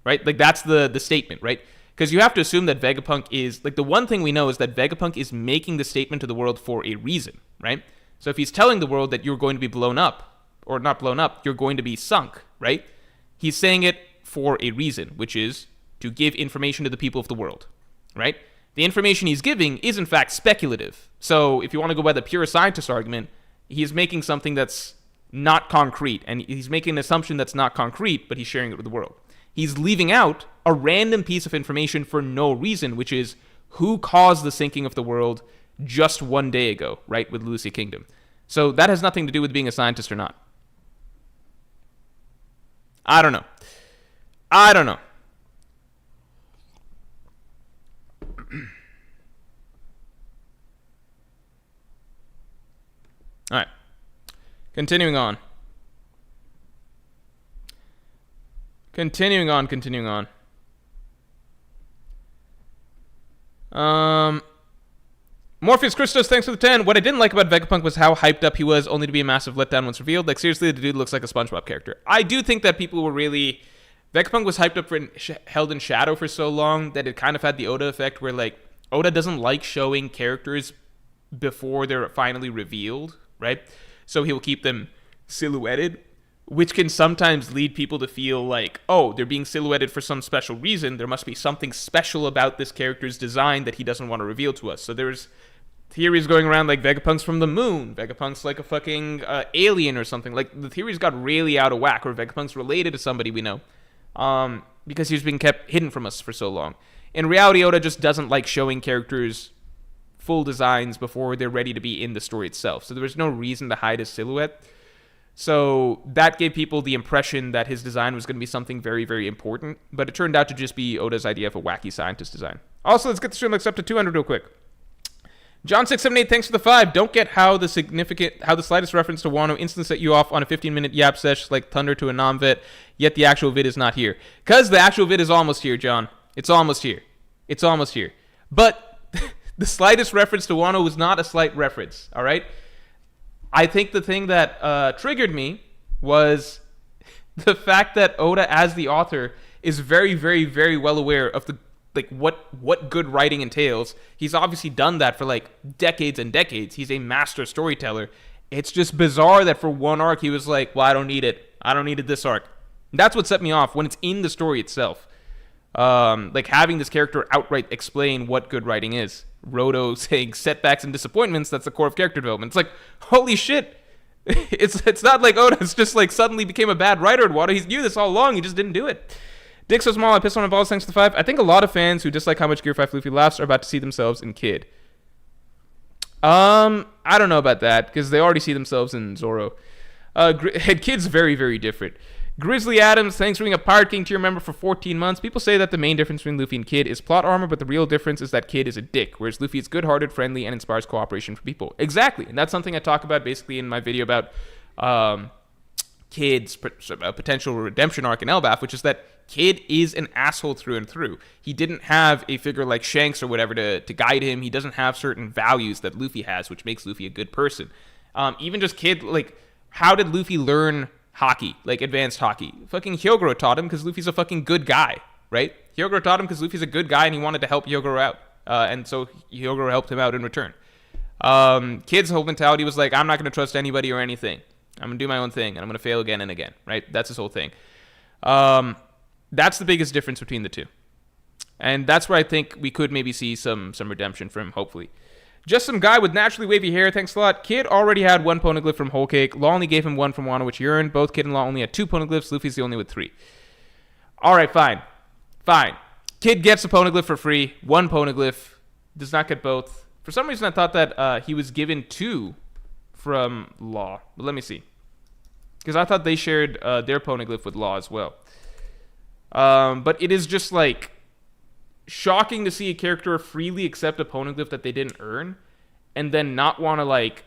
Speaker 1: Right? Like, that's the statement, right? Because you have to assume that Vegapunk is... Like, the one thing we know is that Vegapunk is making the statement to the world for a reason, right? So if he's telling the world that you're going to be blown up, or not blown up, you're going to be sunk, right? He's saying it for a reason, which is to give information to the people of the world, right? The information he's giving is in fact speculative. So if you want to go by the pure scientist argument, He's making something that's not concrete, and he's making an assumption that's not concrete, but he's sharing it with the world. He's leaving out a random piece of information for no reason, which is who caused the sinking of the world just one day ago, right, with Lucy Kingdom. So that has nothing to do with being a scientist or not. I don't know. All right. Continuing on. Morpheus Christos, thanks for the 10. What I didn't like about Vegapunk was how hyped up he was, only to be a massive letdown once revealed. Like, seriously, the dude looks like a SpongeBob character. I do think that people were really... Vegapunk was hyped up for held in shadow for so long that it kind of had the Oda effect where, like, Oda doesn't like showing characters before they're finally revealed, right? So he'll keep them silhouetted, which can sometimes lead people to feel like, oh, they're being silhouetted for some special reason. There must be something special about this character's design that he doesn't want to reveal to us. So there's theories going around like Vegapunk's from the moon, Vegapunk's like a fucking alien or something. Like, the theories got really out of whack, or Vegapunk's related to somebody we know, because he's been kept hidden from us for so long. In reality, Oda just doesn't like showing characters full designs before they're ready to be in the story itself. So there was no reason to hide his silhouette. So that gave people the impression that his design was going to be something very, very important, but it turned out to just be Oda's idea of a wacky scientist design. Also, let's get the stream up to 200 real quick. John678, thanks for the 5. Don't get how the slightest reference to Wano instantly set you off on a 15-minute yap sesh like thunder to a non-vet, yet the actual vid is not here. Because the actual vid is almost here, John. It's almost here. But the slightest reference to Wano was not a slight reference, all right? I think the thing that triggered me was the fact that Oda, as the author, is very, very, very well aware of the what good writing entails. He's obviously done that for like decades and decades. He's a master storyteller. It's just bizarre that for one arc he was like, well, I don't need it. I don't need it this arc. And that's what set me off when it's in the story itself. Like having this character outright explain what good writing is. Roto saying setbacks and disappointments, that's the core of character development. It's like, holy shit. It's not like Oda's just like suddenly became a bad writer in Wano. He knew this all along. He just didn't do it. Dick so small, I piss on my balls, thanks to the 5. I think a lot of fans who dislike how much Gear 5 Luffy laughs are about to see themselves in Kid. I don't know about that, because they already see themselves in Zoro. Kid's very, very different. Grizzly Adams, thanks for being a Pirate King tier member for 14 months. People say that the main difference between Luffy and Kid is plot armor, but the real difference is that Kid is a dick, whereas Luffy is good-hearted, friendly, and inspires cooperation for people. Exactly, and that's something I talk about basically in my video about Kid's potential redemption arc in Elbaf, which is that Kid is an asshole through and through. He didn't have a figure like Shanks or whatever to guide him. He doesn't have certain values that Luffy has, which makes Luffy a good person. Even just Kid, like, how did Luffy learn hockey, like advanced hockey? Fucking Hyogoro taught him because Luffy's a fucking good guy, right? Hyogoro taught him because Luffy's a good guy and he wanted to help Hyogoro out. And so Hyogoro helped him out in return. Kid's whole mentality was like, I'm not going to trust anybody or anything. I'm going to do my own thing and I'm going to fail again and again, right? That's his whole thing. That's the biggest difference between the two. And that's where I think we could maybe see some redemption from him, hopefully. Just some guy with naturally wavy hair, thanks a lot. Kid already had one poneglyph from Whole Cake. Law only gave him one from Wano, which he earned. Both Kid and Law only had 2 poneglyphs. Luffy's the only with 3. Alright, fine. Kid gets a poneglyph for free. 1 poneglyph. Does not get both. For some reason, I thought that he was given 2 from Law. But let me see. Because I thought they shared their poneglyph with Law as well. But it is just like shocking to see a character freely accept a poneglyph that they didn't earn and then not want to like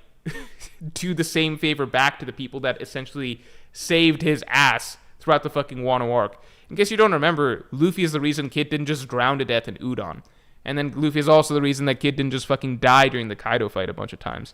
Speaker 1: do the same favor back to the people that essentially saved his ass throughout the fucking Wano arc. In case you don't remember, Luffy is the reason Kid didn't just drown to death in Udon. And then Luffy is also the reason that Kid didn't just fucking die during the Kaido fight a bunch of times.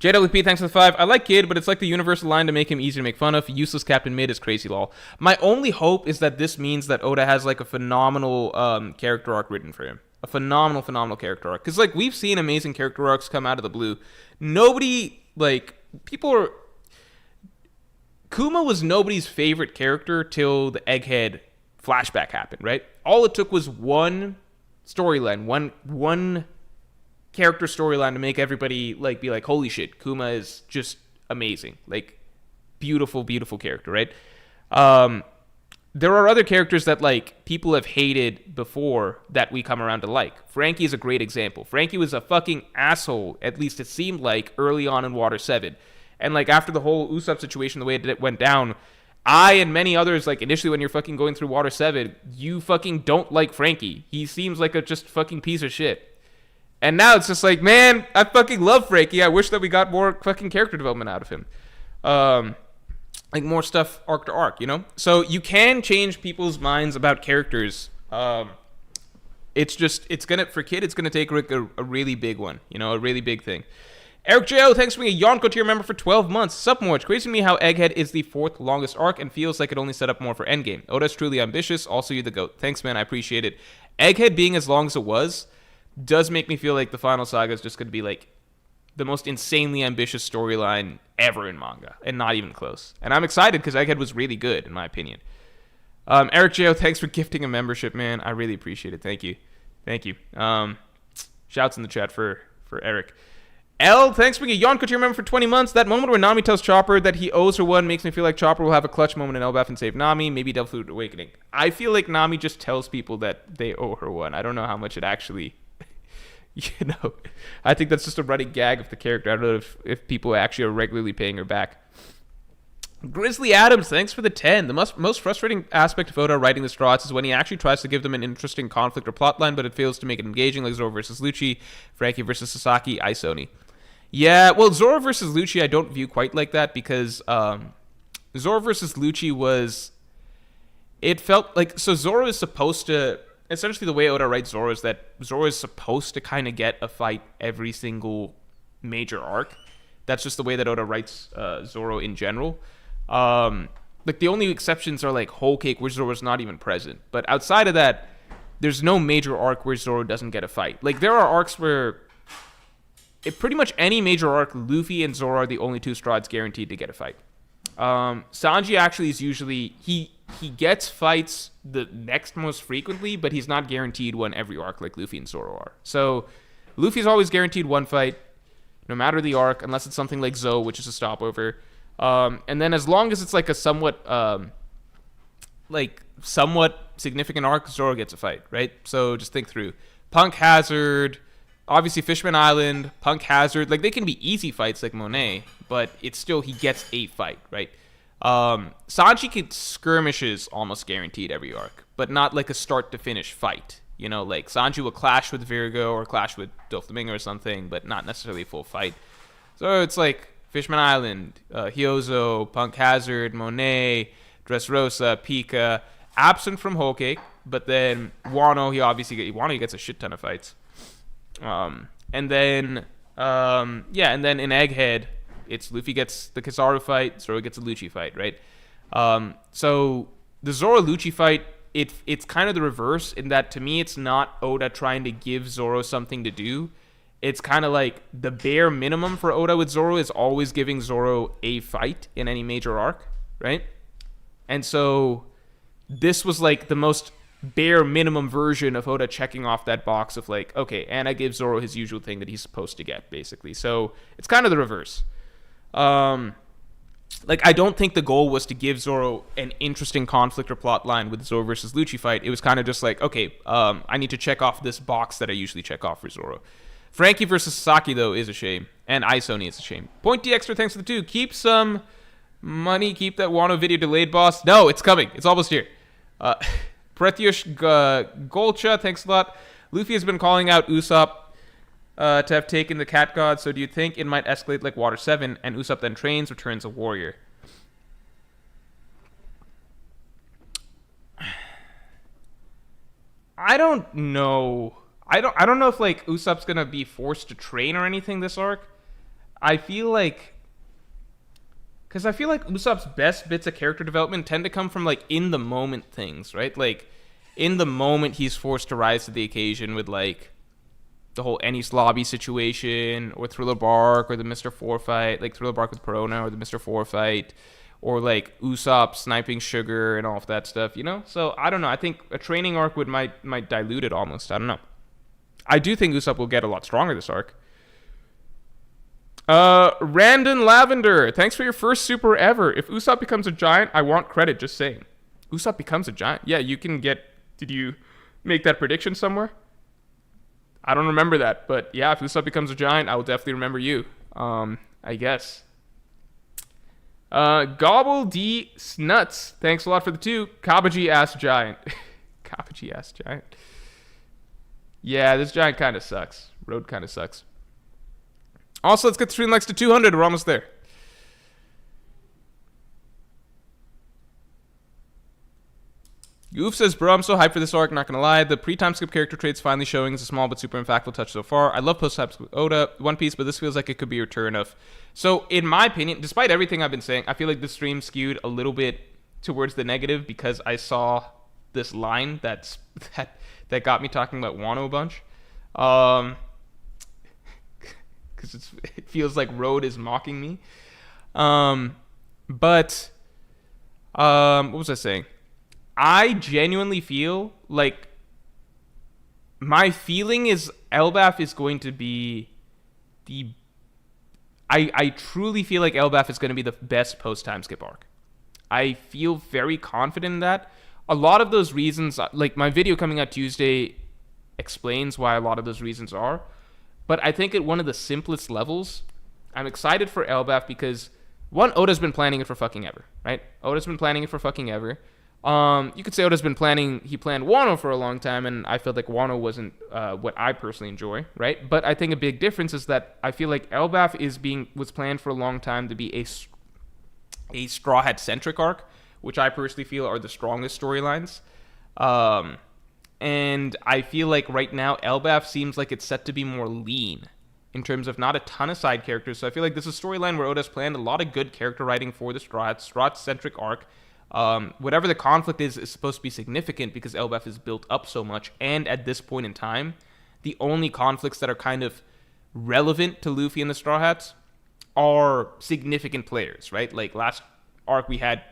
Speaker 1: JWP, thanks for the 5. I like Kid, but it's like the universal line to make him easy to make fun of. Useless Captain Mid is crazy lol. My only hope is that this means that Oda has like a phenomenal character arc written for him. A phenomenal character arc. Because like we've seen amazing character arcs come out of the blue. Kuma was nobody's favorite character till the Egghead flashback happened, right? All it took was one storyline, one character storyline to make everybody like be like, holy shit, Kuma is just amazing. Like, beautiful, beautiful character, right? There are other characters that like people have hated before that we come around to like. Frankie is a great example. Frankie was a fucking asshole, at least it seemed like, early on in Water 7. And like after the whole Usopp situation, the way it went down, I and many others, like initially when you're fucking going through Water 7, you fucking don't like Frankie. He seems like a just fucking piece of shit. And now it's just like, man, I fucking love Frankie. I wish that we got more fucking character development out of him. Like more stuff arc to arc, you know? So you can change people's minds about characters. It's gonna take Rick a really big one, you know, a really big thing. Eric J.O., thanks for being a Yonko tier member for 12 months. Sup, Morj. Crazy to me how Egghead is the 4th longest arc and feels like it only set up more for Endgame. Oda's truly ambitious. Also, you're the GOAT. Thanks, man. I appreciate it. Egghead being as long as it was does make me feel like the final saga is just going to be like the most insanely ambitious storyline ever in manga, and not even close. And I'm excited because Egghead was really good, in my opinion. Eric J.O., thanks for gifting a membership, man. I really appreciate it. Thank you. Thank you. Shouts in the chat for Eric. L, thanks for being a Yonko tier member for 20 months. That moment where Nami tells Chopper that he owes her one makes me feel like Chopper will have a clutch moment in Elbaf and save Nami, maybe Devil Fruit Awakening. I feel like Nami just tells people that they owe her one. I don't know how much it actually... You know, I think that's just a running gag of the character. I don't know if people actually are regularly paying her back. Grizzly Adams, thanks for the 10. The most frustrating aspect of Oda writing the Straughts is when he actually tries to give them an interesting conflict or plotline, but it fails to make it engaging, like Zoro versus Lucci, Frankie versus Sasaki, Isoni. Yeah, well, Zoro versus Lucci I don't view quite like that because Zoro versus Lucci was... It felt like... So Zoro is supposed to... Essentially, the way Oda writes Zoro is that Zoro is supposed to kind of get a fight every single major arc. That's just the way that Oda writes Zoro in general. Like, the only exceptions are, like, Whole Cake, where Zoro's not even present. But outside of that, there's no major arc where Zoro doesn't get a fight. Like, there are arcs where... pretty much any major arc, Luffy and Zoro are the only two Straughts guaranteed to get a fight. Sanji actually is usually... He gets fights the next most frequently, but he's not guaranteed one every arc like Luffy and Zoro are. So Luffy's always guaranteed one fight, no matter the arc, unless it's something like Zoe, which is a stopover. And then as long as it's like a somewhat significant arc, Zoro gets a fight, right? So just think through. Punk Hazard, obviously Fishman Island, Punk Hazard, like they can be easy fights like Monet, but it's still he gets a fight, right? Sanji gets skirmishes almost guaranteed every arc, but not like a start to finish fight. You know, like Sanji will clash with Virgo or clash with Doflamingo or something, but not necessarily a full fight. So it's like Fishman Island, Hyozo, Punk Hazard, Monet, Dressrosa, Pika, absent from Whole Cake, but then Wano, Wano gets a shit ton of fights. And then in Egghead, it's Luffy gets the Kizaru fight, Zoro gets a Lucci fight, right? So the Zoro-Lucci fight, it's kind of the reverse in that, to me, it's not Oda trying to give Zoro something to do. It's kind of like the bare minimum for Oda with Zoro is always giving Zoro a fight in any major arc, right? And so this was like the most bare minimum version of Oda checking off that box of like, okay, and I give Zoro his usual thing that he's supposed to get, basically. So it's kind of the reverse. Like, I don't think the goal was to give Zoro an interesting conflict or plot line with the Zoro versus Lucci fight. It was kind of just like, okay, I need to check off this box that I usually check off for Zoro. Frankie versus Sasaki, though, is a shame. And Isoni is a shame. Point D extra, thanks for the 2. Keep some money. Keep that Wano video delayed, boss. No, it's coming. It's almost here. Pretyush Golcha, thanks a lot. Luffy has been calling out Usopp to have taken the Cat God, so do you think it might escalate like Water 7 and Usopp then trains or turns a warrior? I don't know. I don't know if like Usopp's gonna be forced to train or anything this arc. I feel like Usopp's best bits of character development tend to come from like in the moment things, right? Like in the moment he's forced to rise to the occasion with like the whole Ennis Lobby situation, or Thriller Bark, or the Mr. 4 fight, like Thriller Bark with Perona, or the Mr. 4 fight, or like Usopp sniping Sugar and all of that stuff, you know? So I don't know. I think a training arc might dilute it almost. I don't know. I do think Usopp will get a lot stronger this arc. Randon Lavender, thanks for your first super ever. If Usopp becomes a giant, I want credit, just saying. Usopp becomes a giant? Yeah, you can get... Did you make that prediction somewhere? I don't remember that, but yeah, if Usopp becomes a giant, I will definitely remember you. I guess. Gobble D Snuts, thanks a lot for the 2. Kabaji ass giant. Kabaji ass giant. Yeah, this giant kind of sucks. Road kind of sucks. Also, let's get the stream likes to 200. We're almost there. Goof says, bro, I'm so hyped for this arc, not gonna lie. The pre-time skip character traits finally showing is a small but super impactful touch so far. I love post-time skip Oda, One Piece, but this feels like it could be a return of... So, in my opinion, despite everything I've been saying, I feel like this stream skewed a little bit towards the negative because I saw this line that got me talking about Wano a bunch. Because it feels like Road is mocking me. What was I saying? I genuinely feel like my feeling is Elbaf is going to be the... I truly feel like Elbaf is going to be the best post-time skip arc. I feel very confident in that. A lot of those reasons, like my video coming out Tuesday explains why a lot of those reasons are. But I think at one of the simplest levels, I'm excited for Elbaf because, one, Oda's been planning it for fucking ever, right? Oda's been planning it for fucking ever. You could say Oda's been he planned Wano for a long time, and I feel like Wano wasn't what I personally enjoy, right? But I think a big difference is that I feel like Elbaf was planned for a long time to be a Straw Hat-centric arc, which I personally feel are the strongest storylines. And I feel like right now Elbaf seems like it's set to be more lean in terms of not a ton of side characters. So I feel like this is a storyline where Oda's planned a lot of good character writing for the Straw Hat-centric arc. Whatever the conflict is supposed to be significant because Elbaf is built up so much. And at this point in time, the only conflicts that are kind of relevant to Luffy and the Straw Hats are significant players, right? Like last arc we had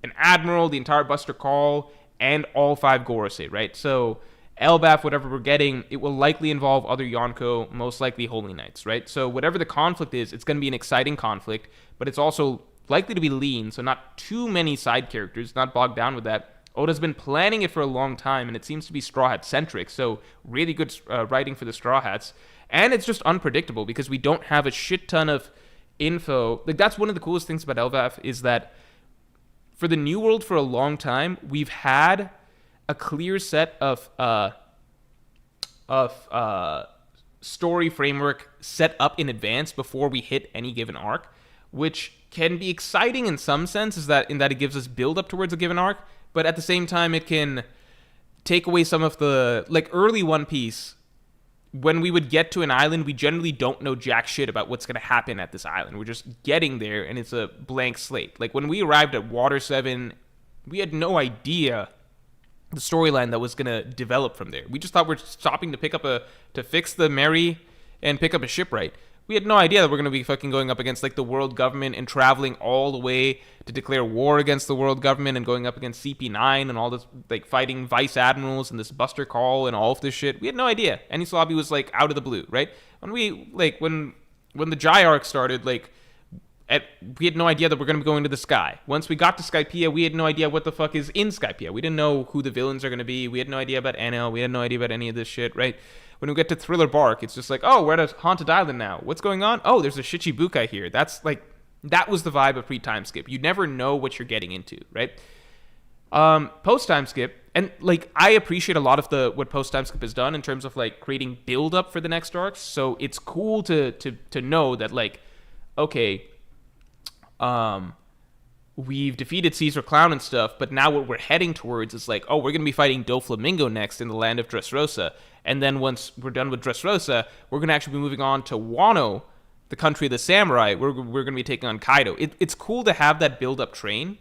Speaker 1: an Admiral, the entire Buster Call, and all 5 Gorosei, right? So Elbaf, whatever we're getting, it will likely involve other Yonko, most likely Holy Knights, right? So whatever the conflict is, it's going to be an exciting conflict, but it's also likely to be lean, so not too many side characters, not bogged down with that. Oda's been planning it for a long time, and it seems to be Straw Hat-centric, so really good writing for the Straw Hats. And it's just unpredictable because we don't have a shit ton of info. Like, that's one of the coolest things about Elbaf is that for the New World for a long time, we've had a clear set of story framework set up in advance before we hit any given arc, which can be exciting in some sense, in that it gives us build up towards a given arc, but at the same time it can take away some of the, like, early One Piece. When we would get to an island, we generally don't know jack shit about what's going to happen at this island. We're just getting there, and it's a blank slate. Like, when we arrived at Water 7, we had no idea the storyline that was going to develop from there. We just thought we're stopping to fix the Mary and pick up a shipwright. We had no idea that we're going to be fucking going up against, like, the world government and traveling all the way to declare war against the world government and going up against CP9 and all this, like, fighting vice admirals and this Buster Call and all of this shit. We had no idea. Enies Lobby was, like, out of the blue, right? When the Jai arc started, like, we had no idea that we're going to be going to the sky. Once we got to Skypiea, we had no idea what the fuck is in Skypiea. We didn't know who the villains are going to be. We had no idea about Enel. We had no idea about any of this shit, right? When we get to Thriller Bark, it's just like, oh, we're at a haunted island now. What's going on? Oh, there's a Shichibukai here. That was the vibe of pre-time skip. You never know what you're getting into, right? Post-time skip, and, like, I appreciate a lot of what post-time skip has done in terms of, like, creating build-up for the next arcs. So it's cool to know that, like, okay, we've defeated Caesar Clown and stuff, but now what we're heading towards is like, oh, we're going to be fighting Doflamingo next in the land of Dressrosa. And then once we're done with Dressrosa, we're going to actually be moving on to Wano, the country of the samurai. We're going to be taking on Kaido. It's cool to have that build-up train.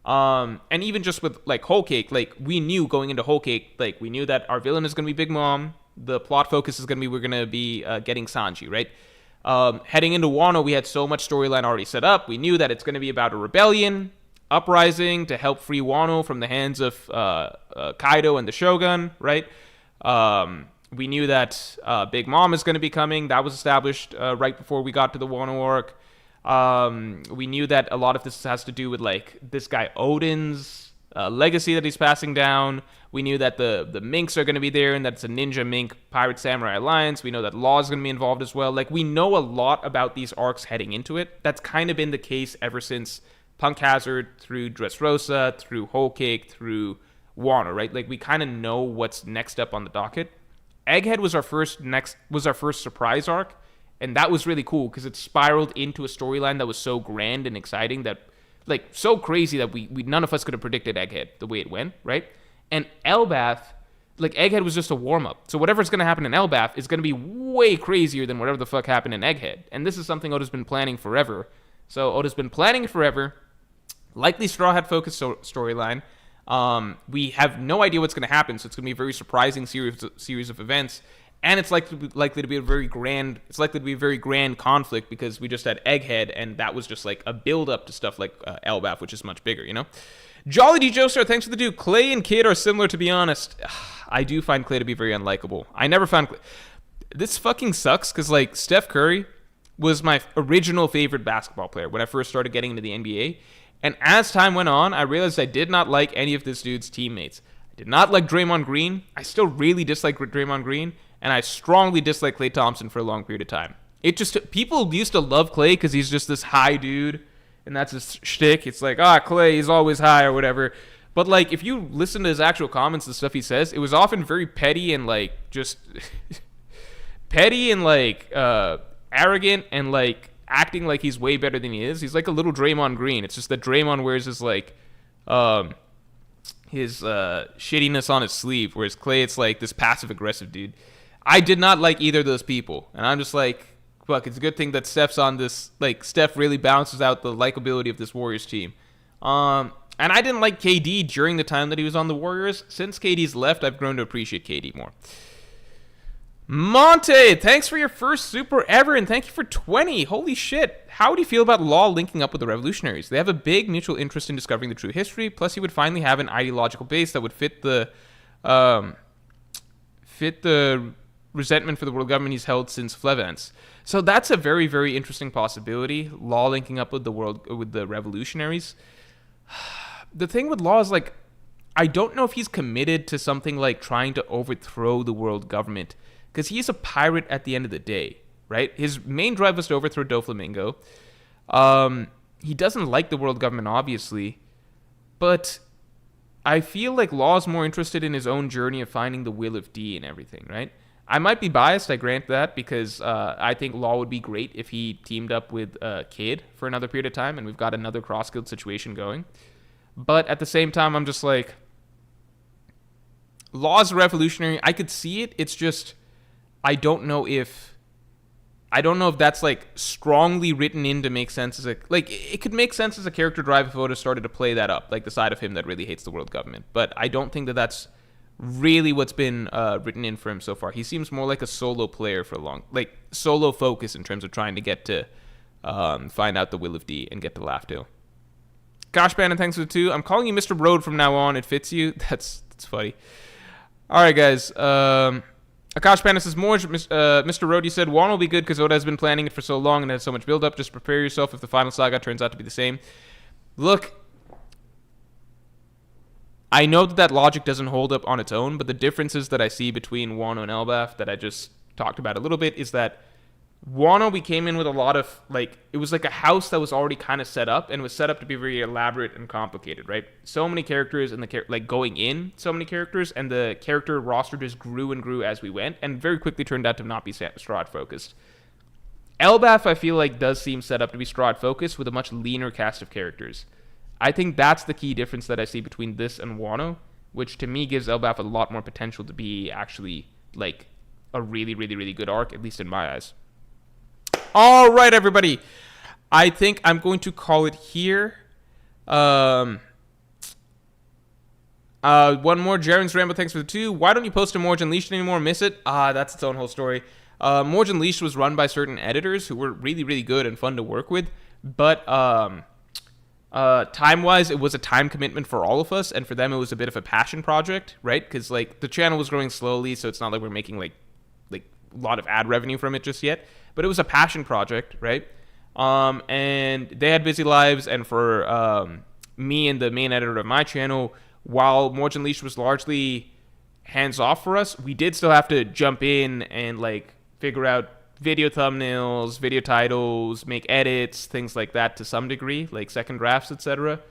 Speaker 1: And even just with, like, Whole Cake, like, we knew going into Whole Cake, like, we knew that our villain is going to be Big Mom. The plot focus is going to be we're going to be getting Sanji, right? Heading into Wano, we had so much storyline already set up. We knew that it's going to be about a rebellion, uprising to help free Wano from the hands of Kaido and the Shogun, right? We knew that Big Mom is going to be coming. That was established right before we got to the Wano arc. We knew that a lot of this has to do with like this guy Odin's legacy that he's passing down. We knew that the Minks are going to be there and that it's a ninja mink pirate samurai alliance. We know that Law is going to be involved as well. Like, we know a lot about these arcs heading into it. That's kind of been the case ever since Punk Hazard, through Dressrosa, through Whole Cake, through Wano, right? Like, we kind of know what's next up on the docket. Egghead was our first surprise arc, and that was really cool because it spiraled into a storyline that was so grand and exciting, that like so crazy that we none of us could have predicted Egghead the way it went, right? And Elbaf, like, Egghead was just a warm-up. So whatever's going to happen in Elbaf is going to be way crazier than whatever the fuck happened in Egghead. And this is something Oda's been planning forever. So Oda's been planning it forever. Likely Straw Hat focused storyline. We have no idea what's going to happen, so it's going to be a very surprising series of events. And it's likely to be a very grand. It's likely to be a very grand conflict because we just had Egghead, and that was just like a build-up to stuff like Elbaf, which is much bigger, you know. Jolly D. Joestar, thanks for the do. Clay and Kid are similar, to be honest. I do find Clay to be very unlikable. I never found Clay. This fucking sucks because, like, Steph Curry was my original favorite basketball player when I first started getting into the NBA. And as time went on, I realized I did not like any of this dude's teammates. I did not like Draymond Green. I still really dislike Draymond Green. And I strongly dislike Klay Thompson for a long period of time. People used to love Klay because he's just this high dude. And that's his shtick. It's like, Klay, he's always high or whatever. But, like, if you listen to his actual comments, the stuff he says, it was often very petty and, like, just petty and, like, arrogant and, like, acting like he's way better than he is. He's like a little Draymond Green. It's just that Draymond wears his, like, his shittiness on his sleeve, whereas Klay, it's like this passive-aggressive dude. I did not like either of those people. And I'm just like, fuck, it's a good thing that Steph's on this. Like, Steph really balances out the likability of this Warriors team. And I didn't like KD during the time that he was on the Warriors. Since KD's left, I've grown to appreciate KD more. Monte, thanks for your first super ever, and thank you for 20. Holy shit. How do you feel about Law linking up with the Revolutionaries? They have a big mutual interest in discovering the true history, plus he would finally have an ideological base that would fit the resentment for the world government he's held since Flevance. So that's a very, very interesting possibility. Law linking up with the Revolutionaries. The thing with Law is, like, I don't know if he's committed to something like trying to overthrow the world government, because he's a pirate at the end of the day, right? His main drive was to overthrow Doflamingo. He doesn't like the world government, obviously, but I feel like Law's more interested in his own journey of finding the will of D and everything, right? I might be biased, I grant that, because I think Law would be great if he teamed up with Kid for another period of time, and we've got another cross-guild situation going. But at the same time, I'm just like, Law's revolutionary. I could see it. It's just, I don't know if that's, like, strongly written in to make sense as a, like, it could make sense as a character drive if Oda started to play that up, like the side of him that really hates the world government. But I don't think that that's really what's been written in for him so far. He seems more like a solo player for solo focus in terms of trying to get to find out the will of D and get to Laughdale. Gosh, Bannon, thanks for the 2. I'm calling you Mr. Road from now on. It fits you. That's funny. All right, guys. Akash Panda says, Morj, Mr. Road, you said Wano will be good because Oda has been planning it for so long and has so much build-up. Just prepare yourself if the final saga turns out to be the same. Look, I know that logic doesn't hold up on its own, but the differences that I see between Wano and Elbaf that I just talked about a little bit is that Wano, we came in with a lot of, like, it was like a house that was already kind of set up, and was set up to be very elaborate and complicated, right? So many characters, and going in, so many characters, and the character roster just grew and grew as we went, and very quickly turned out to not be Strahd-focused. Elbaf, I feel like, does seem set up to be Strahd-focused with a much leaner cast of characters. I think that's the key difference that I see between this and Wano, which to me gives Elbaf a lot more potential to be actually, like, a really, really, really good arc, at least in my eyes. All right, everybody. I think I'm going to call it here. One more. Jaren's Rambo, thanks for the 2. Why don't you post a Morj Unleashed anymore? Miss it? That's its own whole story. Morj Unleashed was run by certain editors who were really, really good and fun to work with. But time-wise, it was a time commitment for all of us, and for them, it was a bit of a passion project, right? Because like the channel was growing slowly, so it's not like we're making like a lot of ad revenue from it just yet. But it was a passion project, right? And they had busy lives, and for me and the main editor of my channel, while Morj Unleashed was largely hands off for us, we did still have to jump in and like figure out video thumbnails, video titles, make edits, things like that to some degree, like second drafts, etc.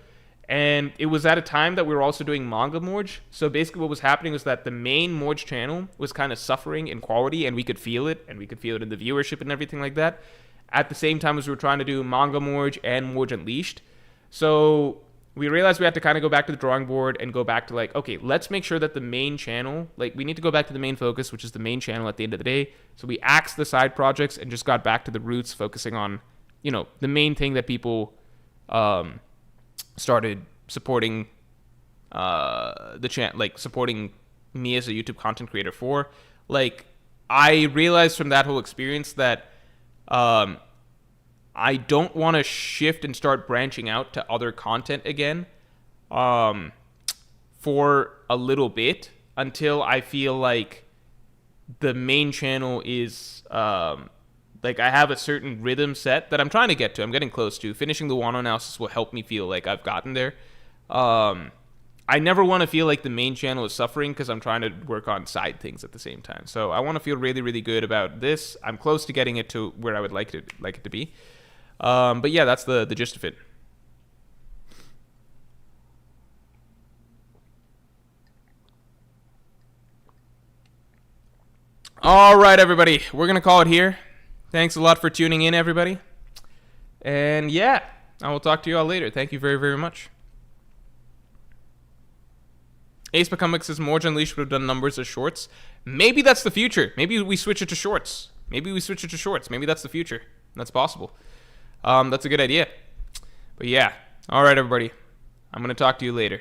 Speaker 1: And it was at a time that we were also doing manga Morj. So basically what was happening was that the main Morj channel was kind of suffering in quality, and we could feel it, and we could feel it in the viewership and everything like that, at the same time as we were trying to do manga Morj and Morj Unleashed. So we realized we had to kind of go back to the drawing board and go back to like, okay, let's make sure that the main channel, like we need to go back to the main focus, which is the main channel at the end of the day. So we axed the side projects and just got back to the roots, focusing on, you know, the main thing that people started supporting the channel, like supporting me as a YouTube content creator for. Like, I realized from that whole experience that I don't want to shift and start branching out to other content again for a little bit until I feel like the main channel is like I have a certain rhythm set that I'm trying to get to. I'm getting close to. Finishing the Wano analysis will help me feel like I've gotten there. I never want to feel like the main channel is suffering because I'm trying to work on side things at the same time. So I want to feel really, really good about this. I'm close to getting it to where I would like it to be. But yeah, that's the gist of it. All right, everybody. We're going to call it here. Thanks a lot for tuning in, everybody. And yeah, I will talk to you all later. Thank you very, very much. Ace Comics says Morj Unleashed would have done numbers as shorts. Maybe that's the future. Maybe we switch it to shorts. Maybe that's the future. That's possible. That's a good idea. But yeah. All right, everybody. I'm going to talk to you later.